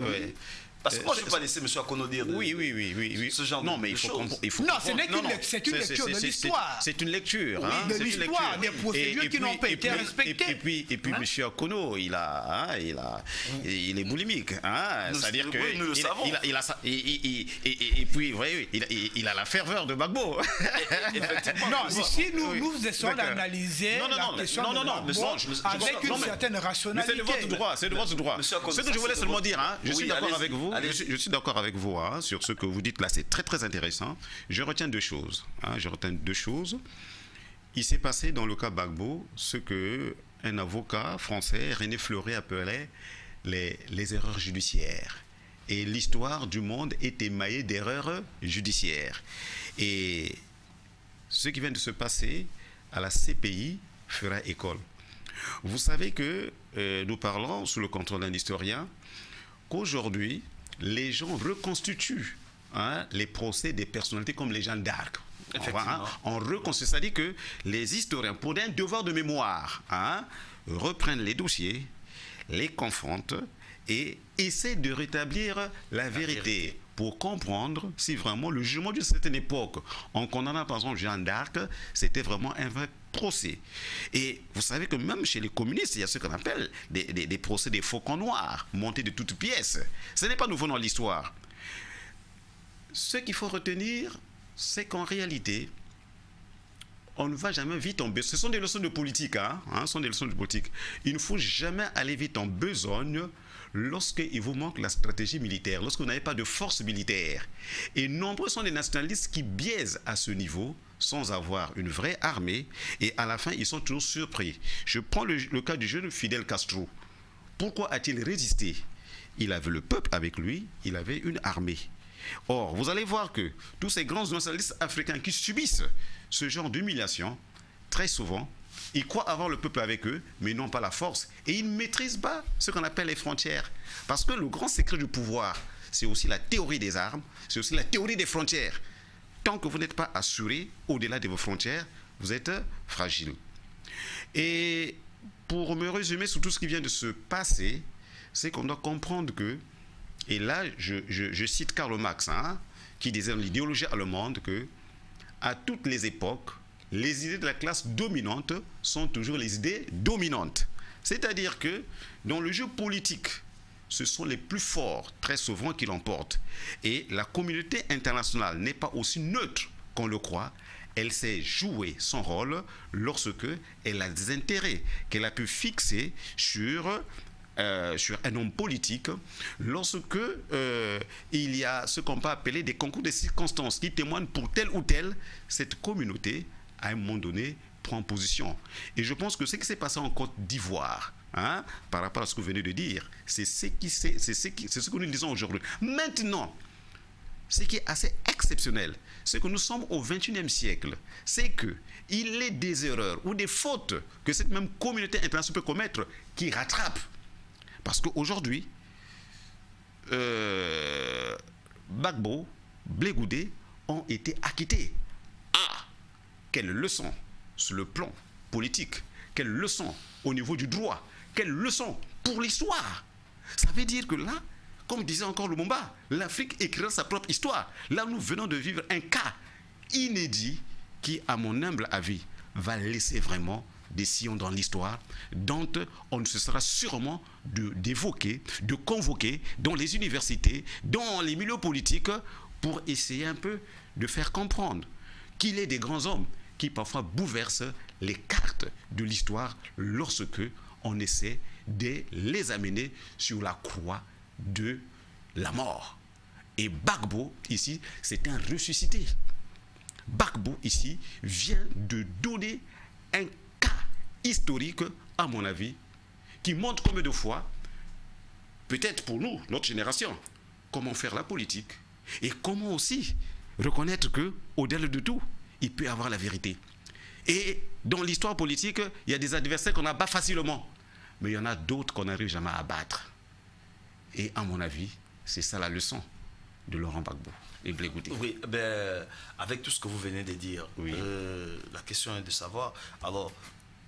Ouais. Parce que moi, je ne peux pas laisser M. Akono dire oui. ce genre mais de choses. Non, c'est une lecture de l'histoire. C'est une lecture. Oui, de l'histoire, des procédures qui n'ont pas été respectées. Et puis M. Akono, il est boulimique. C'est-à-dire que nous le savons. Et puis, il a la ferveur de Gbagbo. Non, ici, nous essayons d'analyser la question de Gbagbo avec une certaine rationalité. C'est de votre droit. Ce que je voulais seulement dire, je suis d'accord avec vous. Je suis d'accord avec vous sur ce que vous dites là, c'est très très intéressant. Je retiens deux choses. Il s'est passé dans le cas Gbagbo ce que un avocat français, René Fleuret, appelait les erreurs judiciaires. Et l'histoire du monde est émaillée d'erreurs judiciaires. Et ce qui vient de se passer à la CPI fera école. Vous savez que nous parlons sous le contrôle d'un historien qu'aujourd'hui, les gens reconstituent les procès des personnalités comme les Jeanne d'Arc. On reconstitue, c'est-à-dire que les historiens, pour un devoir de mémoire, reprennent les dossiers, les confrontent et essaient de rétablir la vérité pour comprendre si vraiment le jugement d'une certaine époque, en condamnant par exemple Jeanne d'Arc, c'était vraiment un vrai procès. Et vous savez que même chez les communistes, il y a ce qu'on appelle des procès des faucons noirs, montés de toutes pièces. Ce n'est pas nouveau dans l'histoire. Ce qu'il faut retenir, c'est qu'en réalité, on ne va jamais vite en besogne. Ce sont des leçons de politique, ce sont des leçons de politique. Il ne faut jamais aller vite en besogne lorsqu'il vous manque la stratégie militaire, lorsque vous n'avez pas de force militaire. Et nombreux sont les nationalistes qui biaisent à ce niveau sans avoir une vraie armée, et à la fin, ils sont toujours surpris. Je prends le cas du jeune Fidel Castro. Pourquoi a-t-il résisté? Il avait le peuple avec lui, il avait une armée. Or, vous allez voir que tous ces grands nationalistes africains qui subissent ce genre d'humiliation, très souvent, ils croient avoir le peuple avec eux, mais ils n'ont pas la force. Et ils ne maîtrisent pas ce qu'on appelle les frontières. Parce que le grand secret du pouvoir, c'est aussi la théorie des armes, c'est aussi la théorie des frontières. Tant que vous n'êtes pas assuré au-delà de vos frontières, vous êtes fragile. Et pour me résumer sur tout ce qui vient de se passer, c'est qu'on doit comprendre que, et là je cite Karl Marx, qui disait dans l'idéologie allemande que à toutes les époques, les idées de la classe dominante sont toujours les idées dominantes. C'est-à-dire que dans le jeu politique, ce sont les plus forts, très souvent, qui l'emportent. Et la communauté internationale n'est pas aussi neutre qu'on le croit. Elle sait jouer son rôle lorsque elle a des intérêts qu'elle a pu fixer sur un homme politique, lorsque il y a ce qu'on peut appeler des concours de circonstances qui témoignent pour tel ou tel, cette communauté, à un moment donné, prend position. Et je pense que ce qui s'est passé en Côte d'Ivoire, par rapport à ce que vous venez de dire, c'est ce que nous disons aujourd'hui. Maintenant, ce qui est assez exceptionnel, c'est que nous sommes au XXIe siècle. C'est qu'il est des erreurs ou des fautes que cette même communauté internationale peut commettre qui rattrape. Parce qu'aujourd'hui, Gbagbo, Blé Goudé ont été acquittés. Quelle leçon sur le plan politique, quelle leçon au niveau du droit, quelle leçon pour l'histoire. Ça veut dire que là, comme disait encore Lumumba, l'Afrique écrira sa propre histoire. Là, nous venons de vivre un cas inédit qui, à mon humble avis, va laisser vraiment des sillons dans l'histoire dont on ne cessera sûrement d'évoquer, de convoquer dans les universités, dans les milieux politiques, pour essayer un peu de faire comprendre qu'il est des grands hommes qui parfois bouleversent les cartes de l'histoire lorsque on essaie de les amener sur la croix de la mort. Et Gbagbo, ici, c'est un ressuscité. Gbagbo, ici, vient de donner un cas historique, à mon avis, qui montre combien de fois, peut-être pour nous, notre génération, comment faire la politique et comment aussi reconnaître que, au-delà de tout, il peut y avoir la vérité. Et dans l'histoire politique, il y a des adversaires qu'on abat facilement, mais il y en a d'autres qu'on n'arrive jamais à abattre. Et à mon avis, c'est ça la leçon de Laurent Gbagbo et Blé Goudé. Oui, avec tout ce que vous venez de dire, oui. La question est de savoir, alors,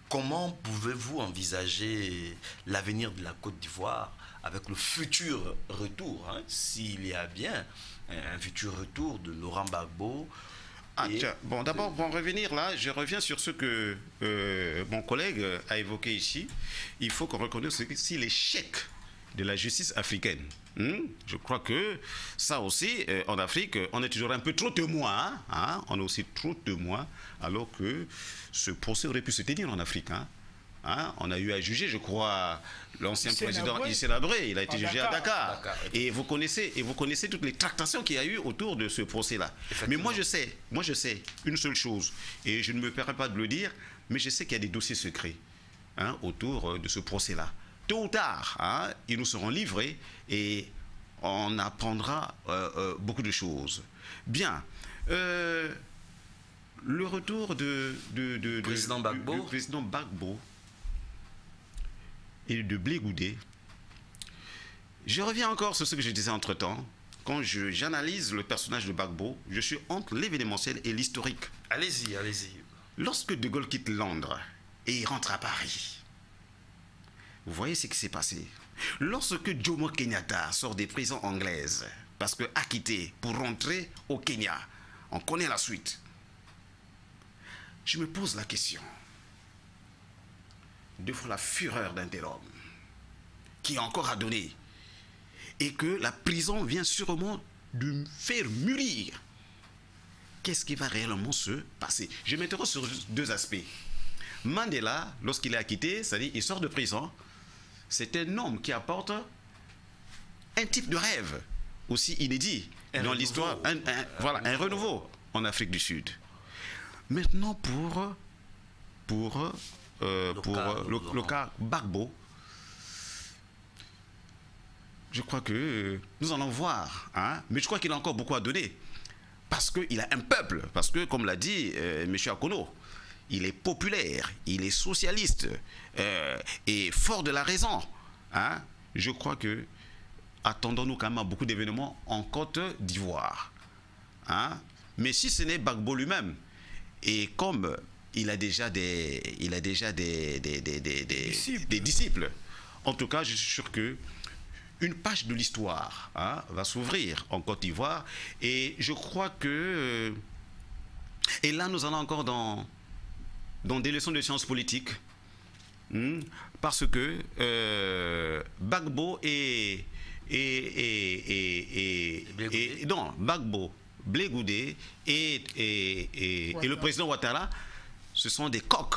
comment pouvez-vous envisager l'avenir de la Côte d'Ivoire avec le futur retour, hein, s'il y a bien un futur retour de Laurent Gbagbo. Tiens, bon, d'abord, pour en revenir là, je reviens sur ce que mon collègue a évoqué ici. Il faut qu'on reconnaisse aussi l'échec de la justice africaine. Je crois que ça aussi, en Afrique, on est toujours un peu trop témoin. Hein, on est aussi trop témoin, alors que ce procès aurait pu se tenir en Afrique. Hein, on a eu à juger, je crois, l'ancien président Hissène Habré. Il a été jugé à Dakar. Et vous connaissez toutes les tractations qu'il y a eu autour de ce procès-là. Mais moi je sais une seule chose, et je ne me permets pas de le dire, mais je sais qu'il y a des dossiers secrets autour de ce procès-là. Tôt ou tard, ils nous seront livrés et on apprendra beaucoup de choses. Bien. Le retour du président Gbagbo et de Blé Goudé, je reviens encore sur ce que je disais entre-temps. Quand j'analyse le personnage de Gbagbo, je suis entre l'événementiel et l'historique. Allez-y, allez-y. Lorsque De Gaulle quitte Londres et il rentre à Paris, vous voyez ce qui s'est passé. Lorsque Jomo Kenyatta sort des prisons anglaises, parce que acquitté pour rentrer au Kenya, on connaît la suite. Je me pose la question, devant la fureur d'un tel homme, qui a encore à donner, et que la prison vient sûrement de faire mûrir, qu'est-ce qui va réellement se passer? Je m'interroge sur deux aspects. Mandela, lorsqu'il est acquitté, c'est-à-dire il sort de prison, c'est un homme qui apporte un type de rêve aussi inédit dans l'histoire, un renouveau en Afrique du Sud. Maintenant, pour le cas Gbagbo, je crois que nous allons voir, mais je crois qu'il a encore beaucoup à donner, parce qu'il a un peuple, parce que, comme l'a dit M. Akono, il est populaire, il est socialiste, et fort de la raison. Je crois que attendons-nous quand même à beaucoup d'événements en Côte d'Ivoire. Mais si ce n'est Gbagbo lui-même, et comme il a déjà des disciples, en tout cas, je suis sûr que une page de l'histoire va s'ouvrir en Côte d'Ivoire, et je crois que et là nous allons encore dans des leçons de sciences politiques, parce que Gbagbo Gbagbo, Blé Goudé et le président Ouattara, ce sont des coqs,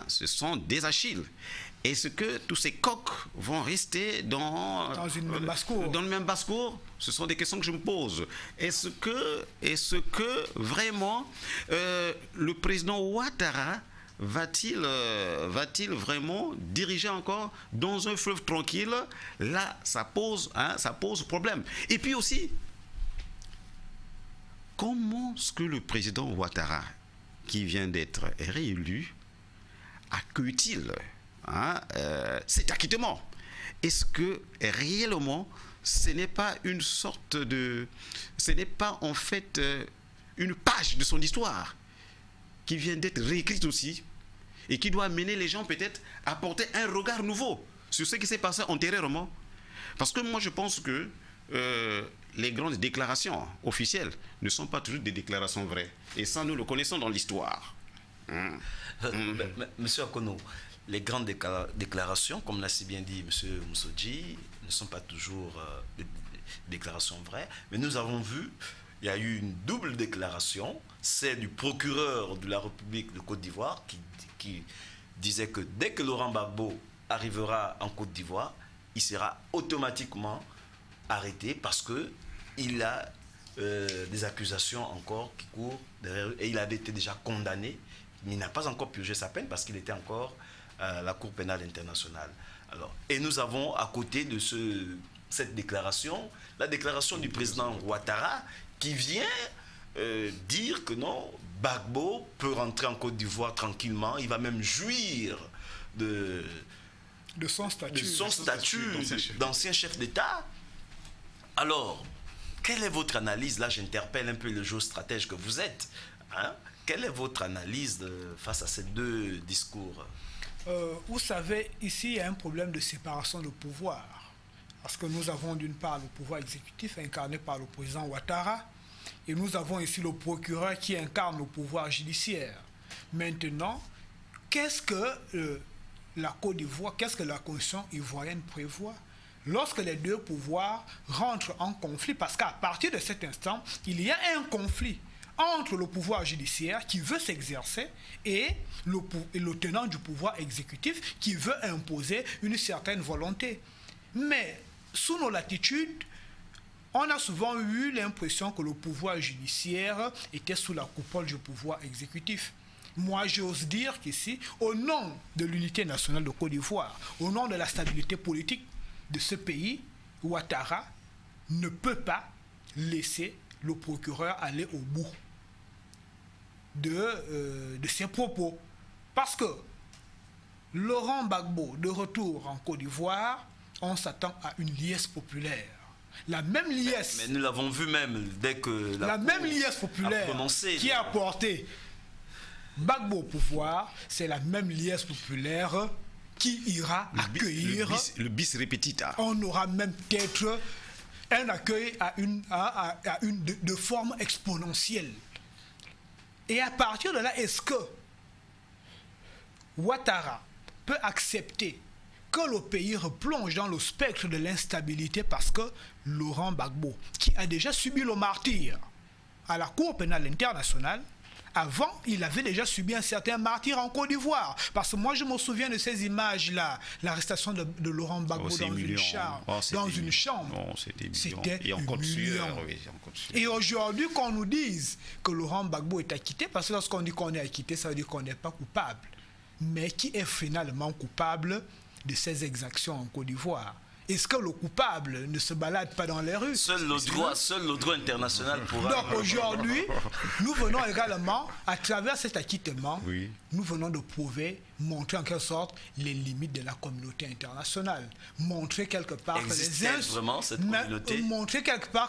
ce sont des Achilles. Est-ce que tous ces coqs vont rester dans le même basse-cour? Ce sont des questions que je me pose. Est-ce que vraiment le président Ouattara va-t-il vraiment diriger encore dans un fleuve tranquille? Là, ça pose problème. Et puis aussi, comment est-ce que le président Ouattara, qui vient d'être réélu, accueille-t-il cet acquittement? Est-ce que réellement ce n'est pas une sorte de... ce n'est pas en fait une page de son histoire qui vient d'être réécrite aussi, et qui doit amener les gens peut-être à porter un regard nouveau sur ce qui s'est passé antérieurement? Parce que moi je pense que les grandes déclarations officielles ne sont pas toujours des déclarations vraies, et ça nous le connaissons dans l'histoire. Monsieur Akono, les grandes déclarations, comme l'a si bien dit M. Moussoudji, ne sont pas toujours des déclarations vraies, mais nous avons vu, il y a eu une double déclaration, celle du procureur de la République de Côte d'Ivoire qui disait que dès que Laurent Gbagbo arrivera en Côte d'Ivoire, il sera automatiquement arrêté parce qu'il a des accusations encore qui courent derrière, et il avait été déjà condamné, mais il n'a pas encore purgé sa peine parce qu'il était encore à la Cour pénale internationale. Alors, et nous avons à côté de cette déclaration, la déclaration du président Ouattara qui vient dire que non, Gbagbo peut rentrer en Côte d'Ivoire tranquillement, il va même jouir de son statut d'ancien chef d'État. Alors, quelle est votre analyse? Là, j'interpelle un peu le géostratège que vous êtes. Quelle est votre analyse face à ces deux discours? Vous savez, ici, il y a un problème de séparation de pouvoir. Parce que nous avons d'une part le pouvoir exécutif incarné par le président Ouattara, et nous avons ici le procureur qui incarne le pouvoir judiciaire. Maintenant, qu'est-ce que la Côte d'Ivoire, qu'est-ce que la Constitution ivoirienne prévoit lorsque les deux pouvoirs rentrent en conflit? Parce qu'à partir de cet instant, il y a un conflit entre le pouvoir judiciaire qui veut s'exercer et le tenant du pouvoir exécutif qui veut imposer une certaine volonté. Mais sous nos latitudes, on a souvent eu l'impression que le pouvoir judiciaire était sous la coupole du pouvoir exécutif. Moi, j'ose dire qu'ici, au nom de l'unité nationale de Côte d'Ivoire, au nom de la stabilité politique de ce pays, Ouattara ne peut pas laisser le procureur aller au bout de ses propos. Parce que Laurent Gbagbo, de retour en Côte d'Ivoire, on s'attend à une liesse populaire. La même liesse... Mais nous l'avons vu même dès que... La même liesse populaire qui a porté Gbagbo au pouvoir, c'est la même liesse populaire qui ira accueillir... Le bis repetita. On aura même peut-être un accueil de forme exponentielle. Et à partir de là, est-ce que Ouattara peut accepter que le pays replonge dans le spectre de l'instabilité parce que Laurent Gbagbo, qui a déjà subi le martyre à la Cour pénale internationale, avant, il avait déjà subi un certain martyre en Côte d'Ivoire. Parce que moi, je me souviens de ces images-là, l'arrestation de Laurent Gbagbo dans une chambre. Non, c'était humiliant. Et aujourd'hui, qu'on nous dise que Laurent Gbagbo est acquitté, parce que lorsqu'on dit qu'on est acquitté, ça veut dire qu'on n'est pas coupable. Mais qui est finalement coupable de ces exactions en Côte d'Ivoire? Est-ce que le coupable ne se balade pas dans les rues? Seul le droit international pourra... Donc aujourd'hui, nous venons également, à travers cet acquittement, nous venons de prouver, montrer en quelque sorte les limites de la communauté internationale. Montrer quelque part que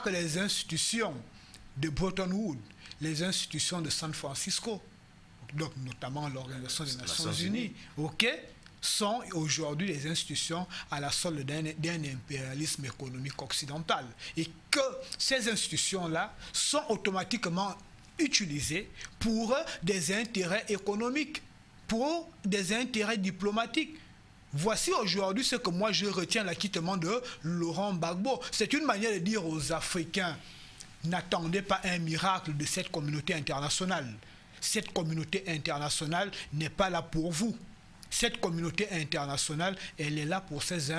les institutions de Bretton Woods, les institutions de San Francisco, donc notamment l'Organisation des Nations Unies, sont aujourd'hui des institutions à la solde d'un impérialisme économique occidental. Et que ces institutions-là sont automatiquement utilisées pour des intérêts économiques, pour des intérêts diplomatiques. Voici aujourd'hui ce que moi je retiens, l'acquittement de Laurent Gbagbo. C'est une manière de dire aux Africains, n'attendez pas un miracle de cette communauté internationale. Cette communauté internationale n'est pas là pour vous. Cette communauté internationale, elle est là pour ses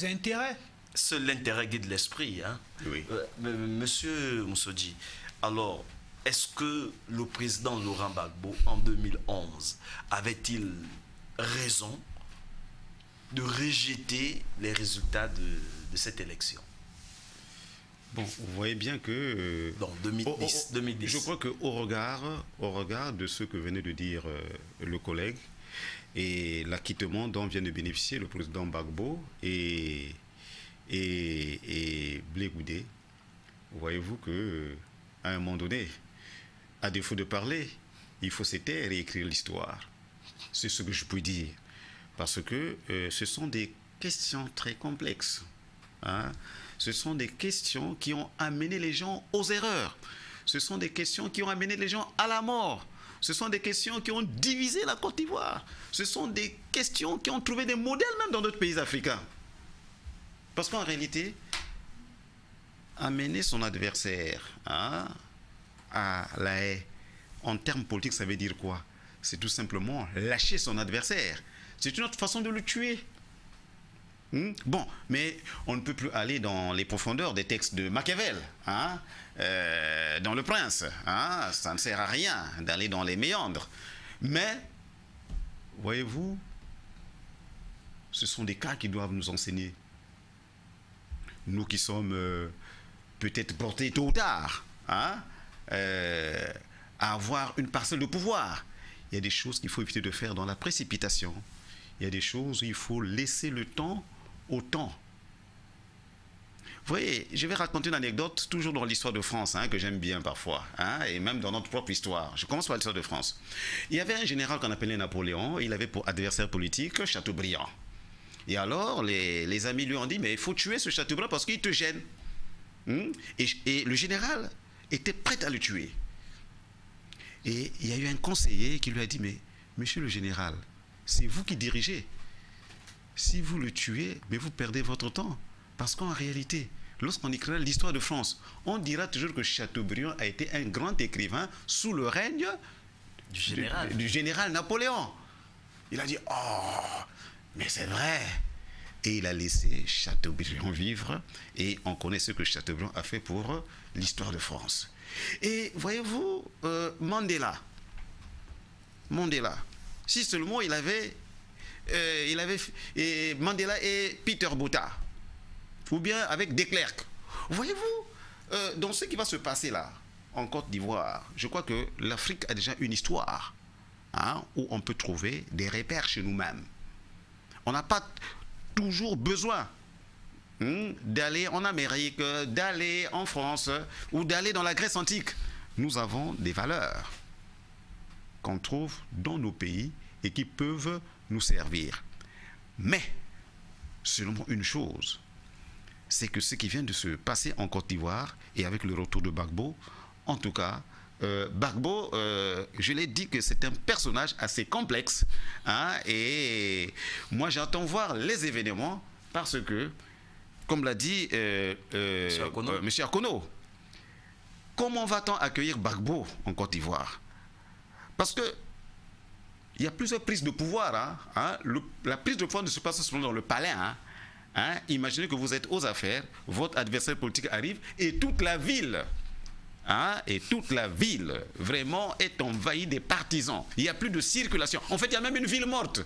intérêts. Seul l'intérêt guide l'esprit. Hein? Oui. Monsieur Moussodji, alors, est-ce que le président Laurent Gbagbo, en 2011, avait-il raison de rejeter les résultats de cette élection? Bon, vous voyez bien que... Donc, 2010. Je crois qu'au regard de ce que venait de dire le collègue, et l'acquittement dont vient de bénéficier le président Gbagbo et Blé Goudé, voyez-vous qu'à un moment donné, à défaut de parler, il faut se taire et écrire l'histoire. C'est ce que je peux dire. Parce que ce sont des questions très complexes. Hein? Ce sont des questions qui ont amené les gens aux erreurs. Ce sont des questions qui ont amené les gens à la mort. Ce sont des questions qui ont divisé la Côte d'Ivoire. Ce sont des questions qui ont trouvé des modèles même dans d'autres pays africains. Parce qu'en réalité, amener son adversaire à la haie, en termes politiques, ça veut dire quoi? C'est tout simplement lâcher son adversaire. C'est une autre façon de le tuer. Bon, mais on ne peut plus aller dans les profondeurs des textes de Machiavel, hein, dans Le Prince. Hein, ça ne sert à rien d'aller dans les méandres. Mais, voyez-vous, ce sont des cas qui doivent nous enseigner. Nous qui sommes peut-être portés tôt ou tard hein, à avoir une parcelle de pouvoir. Il y a des choses qu'il faut éviter de faire dans la précipitation. Il y a des choses où il faut laisser le temps au temps. Vous voyez, je vais raconter une anecdote toujours dans l'histoire de France, hein, que j'aime bien parfois, hein, et même dans notre propre histoire. Je commence par l'histoire de France. Il y avait un général qu'on appelait Napoléon, il avait pour adversaire politique Chateaubriand. Et alors, les amis lui ont dit, mais il faut tuer ce Chateaubriand parce qu'il te gêne. Et le général était prêt à le tuer. Et il y a eu un conseiller qui lui a dit, mais monsieur le général, c'est vous qui dirigez. Si vous le tuez, mais vous perdez votre temps. Parce qu'en réalité, lorsqu'on écrira l'histoire de France, on dira toujours que Chateaubriand a été un grand écrivain sous le règne du général Napoléon. Il a dit, oh, mais c'est vrai. Et il a laissé Chateaubriand vivre. Et on connaît ce que Chateaubriand a fait pour l'histoire de France. Et voyez-vous, Mandela, si seulement il avait Mandela et Peter Botha, ou bien avec De Klerk. Voyez-vous, dans ce qui va se passer là, en Côte d'Ivoire, je crois que l'Afrique a déjà une histoire où on peut trouver des repères chez nous-mêmes. On n'a pas toujours besoin d'aller en Amérique, d'aller en France ou d'aller dans la Grèce antique. Nous avons des valeurs qu'on trouve dans nos pays et qui peuvent nous servir. Mais, seulement une chose, c'est que ce qui vient de se passer en Côte d'Ivoire et avec le retour de Gbagbo, en tout cas, Gbagbo, je l'ai dit que c'est un personnage assez complexe, et moi j'entends voir les événements parce que, comme l'a dit M. Akono, comment va-t-on accueillir Gbagbo en Côte d'Ivoire? Parce que il y a plusieurs prises de pouvoir. La prise de pouvoir ne se passe seulement dans le palais. Imaginez que vous êtes aux affaires, votre adversaire politique arrive et toute la ville, vraiment est envahie des partisans. Il n'y a plus de circulation. En fait, il y a même une ville morte.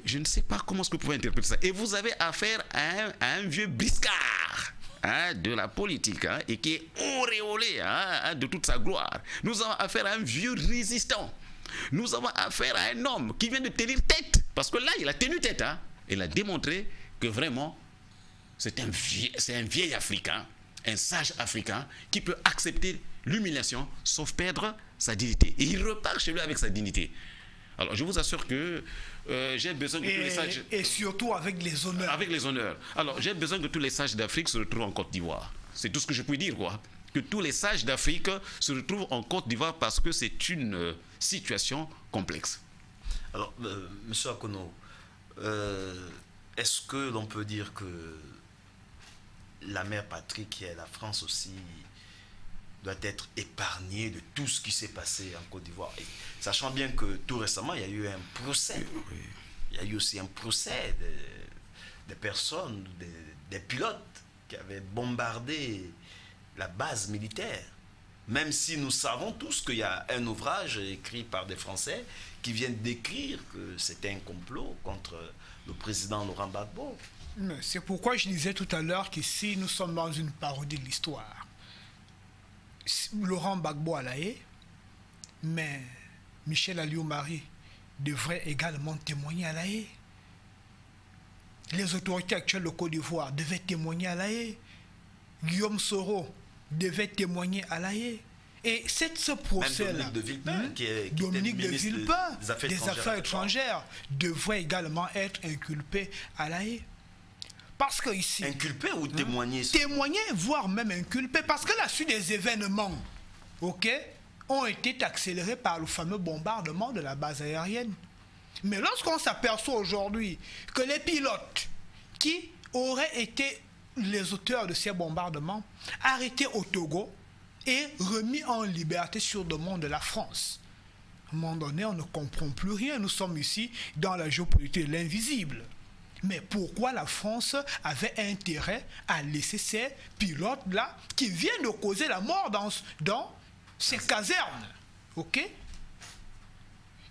Je ne sais pas comment est-ce que vous pouvez interpréter ça. Et vous avez affaire à un vieux briscard de la politique et qui est auréolé de toute sa gloire. Nous avons affaire à un vieux résistant. Nous avons affaire à un homme qui vient de tenir tête. Parce que là, il a tenu tête. Il a démontré que vraiment, c'est un vieil Africain, un sage Africain qui peut accepter l'humiliation sauf perdre sa dignité. Et il repart chez lui avec sa dignité. Alors, je vous assure que j'ai besoin que tous les sages... Et surtout avec les honneurs. Avec les honneurs. Alors, j'ai besoin que tous les sages d'Afrique se retrouvent en Côte d'Ivoire. C'est tout ce que je peux dire, quoi. Que tous les sages d'Afrique se retrouvent en Côte d'Ivoire parce que c'est une situation complexe. Alors, M. Akono, est-ce que l'on peut dire que la mère patrie, qui est la France aussi, doit être épargnée de tout ce qui s'est passé en Côte d'Ivoire? Sachant bien que tout récemment, il y a eu un procès. Oui. Il y a eu aussi un procès des personnes, des pilotes qui avaient bombardé la base militaire. Même si nous savons tous qu'il y a un ouvrage écrit par des Français qui viennent décrire que c'était un complot contre le président Laurent Gbagbo. C'est pourquoi je disais tout à l'heure qu'ici, nous sommes dans une parodie de l'histoire. Laurent Gbagbo à La Haye, mais Michel Alliot-Marie devrait également témoigner à La Haye. Les autorités actuelles de Côte d'Ivoire devaient témoigner à La Haye. Guillaume Soro devait témoigner à La Haye. Et ce procès-là, Dominique de Villepin, des Affaires étrangères, devrait également être inculpé à La Haye. Parce que ici... Inculpé ou témoigner? Témoigner, voire même inculpé. Parce que la suite des événements, ont été accélérés par le fameux bombardement de la base aérienne. Mais lorsqu'on s'aperçoit aujourd'hui que les pilotes qui auraient été les auteurs de ces bombardements, arrêtés au Togo et remis en liberté sur demande de la France. À un moment donné, on ne comprend plus rien. Nous sommes ici dans la géopolitique de l'invisible. Mais pourquoi la France avait intérêt à laisser ces pilotes-là qui viennent de causer la mort dans ces casernes,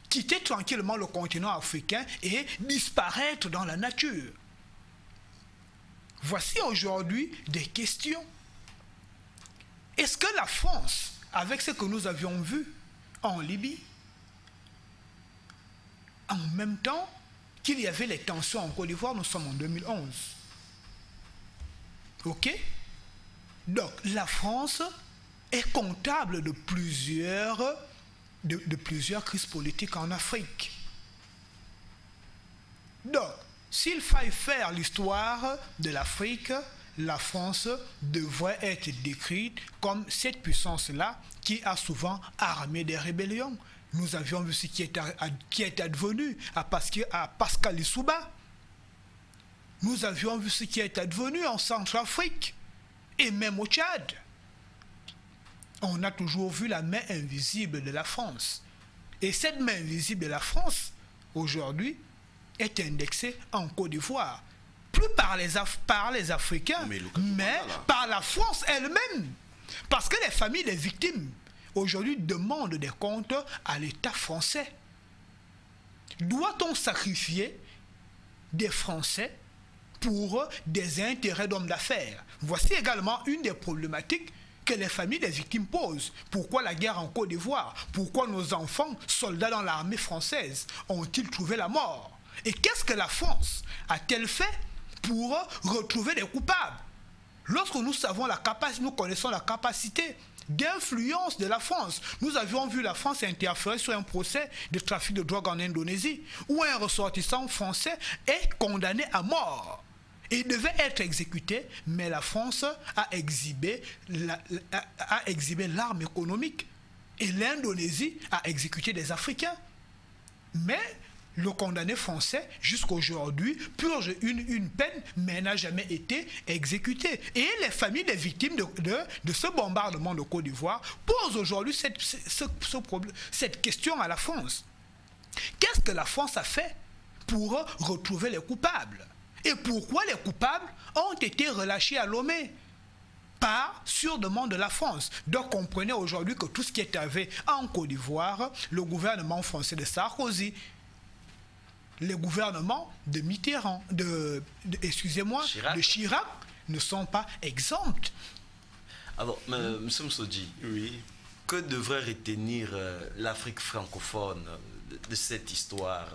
quitter tranquillement le continent africain et disparaître dans la nature? Voici aujourd'hui des questions. Est-ce que la France, avec ce que nous avions vu en Libye, en même temps qu'il y avait les tensions en Côte d'Ivoire, nous sommes en 2011. Donc, la France est comptable de plusieurs crises politiques en Afrique. Donc, s'il faille faire l'histoire de l'Afrique, la France devrait être décrite comme cette puissance-là qui a souvent armé des rébellions. Nous avions vu ce qui est advenu à Pascal Lissouba. Nous avions vu ce qui est advenu en Centrafrique et même au Tchad. On a toujours vu la main invisible de la France. Et cette main invisible de la France, aujourd'hui, est indexée en Côte d'Ivoire. Plus par les Africains, mais par la France elle-même. Parce que les familles des victimes, aujourd'hui, demandent des comptes à l'État français. Doit-on sacrifier des Français pour des intérêts d'hommes d'affaires? Voici également une des problématiques que les familles des victimes posent. Pourquoi la guerre en Côte d'Ivoire? Pourquoi nos enfants, soldats dans l'armée française, ont-ils trouvé la mort? Et qu'est-ce que la France a-t-elle fait pour retrouver les coupables? Lorsque nous savons nous connaissons la capacité d'influence de la France. Nous avions vu la France interférer sur un procès de trafic de drogue en Indonésie, où un ressortissant français est condamné à mort. Il devait être exécuté, mais la France a exhibé l'arme économique. Et l'Indonésie a exécuté des Africains. Mais le condamné français, jusqu'à aujourd'hui, purge une peine, mais n'a jamais été exécuté. Et les familles des victimes de ce bombardement de Côte d'Ivoire posent aujourd'hui cette question à la France. Qu'est-ce que la France a fait pour retrouver les coupables? Et pourquoi les coupables ont été relâchés à Lomé sur demande de la France? Donc comprenez aujourd'hui que tout ce qui est arrivé en Côte d'Ivoire, le gouvernement français de Sarkozy, les gouvernements de Mitterrand, de Chirac ne sont pas exempts. Alors, M. Msodji, oui, que devrait retenir l'Afrique francophone de cette histoire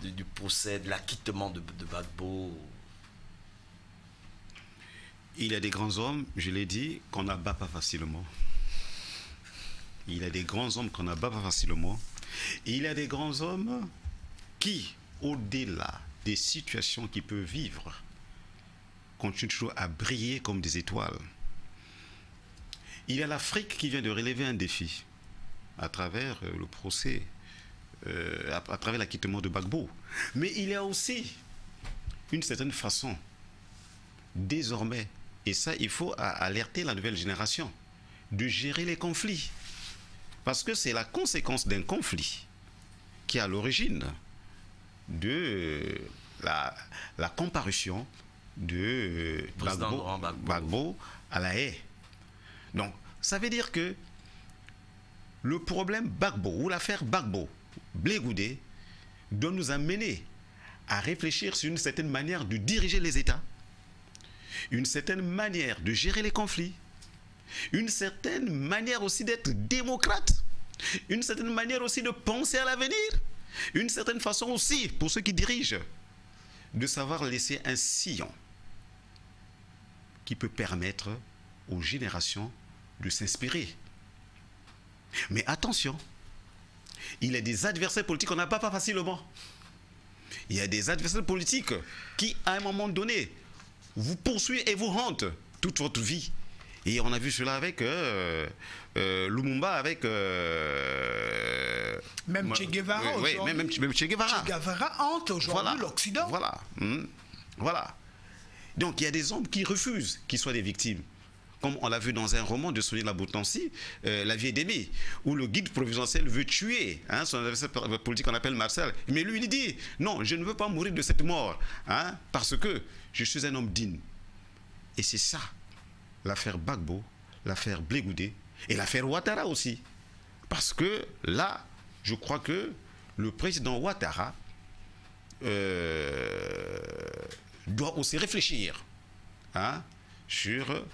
du procès, de l'acquittement de Gbagbo? Il y a des grands hommes, je l'ai dit, qu'on n'abat pas facilement. Il y a des grands hommes qu'on n'abat pas facilement. Et il y a des grands hommes qui, au-delà des situations qu'ils peuvent vivre, continuent toujours à briller comme des étoiles. Il y a l'Afrique qui vient de relever un défi à travers le procès, à travers l'acquittement de Gbagbo. Mais il y a aussi une certaine façon, désormais, et ça il faut alerter la nouvelle génération, de gérer les conflits. Parce que c'est la conséquence d'un conflit qui est à l'origine de la comparution de Gbagbo à La Haye. Donc, ça veut dire que le problème Gbagbo, ou l'affaire Gbagbo, Blé Goudé, doit nous amener à réfléchir sur une certaine manière de diriger les États, une certaine manière de gérer les conflits, une certaine manière aussi d'être démocrate, une certaine manière aussi de penser à l'avenir, une certaine façon aussi, pour ceux qui dirigent, de savoir laisser un sillon qui peut permettre aux générations de s'inspirer. Mais attention, il y a des adversaires politiques qu'on n'a pas facilement. Il y a des adversaires politiques qui, à un moment donné, vous poursuivent et vous hantent toute votre vie. Et on a vu cela avec Lumumba, avec... même Che Guevara oui, même Che Guevara. Che Guevara hante aujourd'hui l'Occident. Voilà. Voilà. Donc il y a des hommes qui refusent qu'ils soient des victimes. Comme on l'a vu dans un roman de Sonny Laboutansi, La vie est d'aimer, où le guide providentiel veut tuer son adversaire politique qu'on appelle Marcel. Mais lui, il dit, non, je ne veux pas mourir de cette mort, parce que je suis un homme digne. Et c'est ça, l'affaire Gbagbo, l'affaire Blé Goudé, et l'affaire Ouattara aussi. Parce que là, je crois que le président Ouattara doit aussi réfléchir sur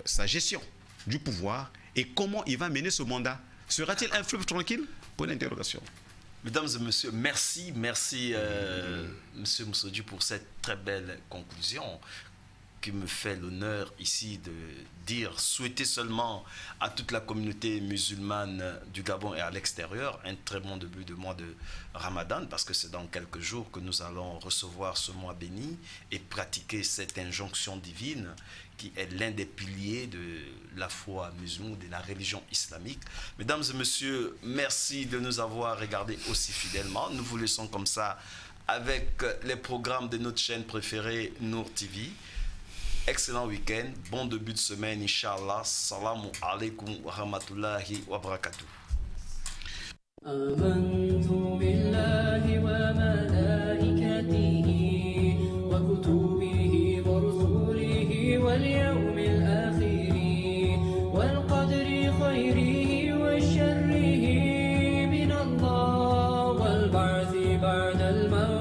sa gestion du pouvoir et comment il va mener ce mandat. Sera-t-il un fleuve tranquille? Bonne interrogation. Mesdames et messieurs, merci Monsieur Msodji pour cette très belle conclusion. qui me fait l'honneur ici de dire, souhaiter seulement à toute la communauté musulmane du Gabon et à l'extérieur un très bon début de mois de Ramadan, parce que c'est dans quelques jours que nous allons recevoir ce mois béni et pratiquer cette injonction divine qui est l'un des piliers de la foi musulmane, de la religion islamique. Mesdames et messieurs, merci de nous avoir regardés aussi fidèlement. Nous vous laissons comme ça avec les programmes de notre chaîne préférée, Nour TV. Excellent week-end, bon début de semaine, Inch'Allah. Salamu alaikum wa rahmatullahi wa barakatuh. آمنت بالله وملائكته وكتبه ورسله واليوم الآخر والقدر خيره وشره من الله والبعث بعد الموت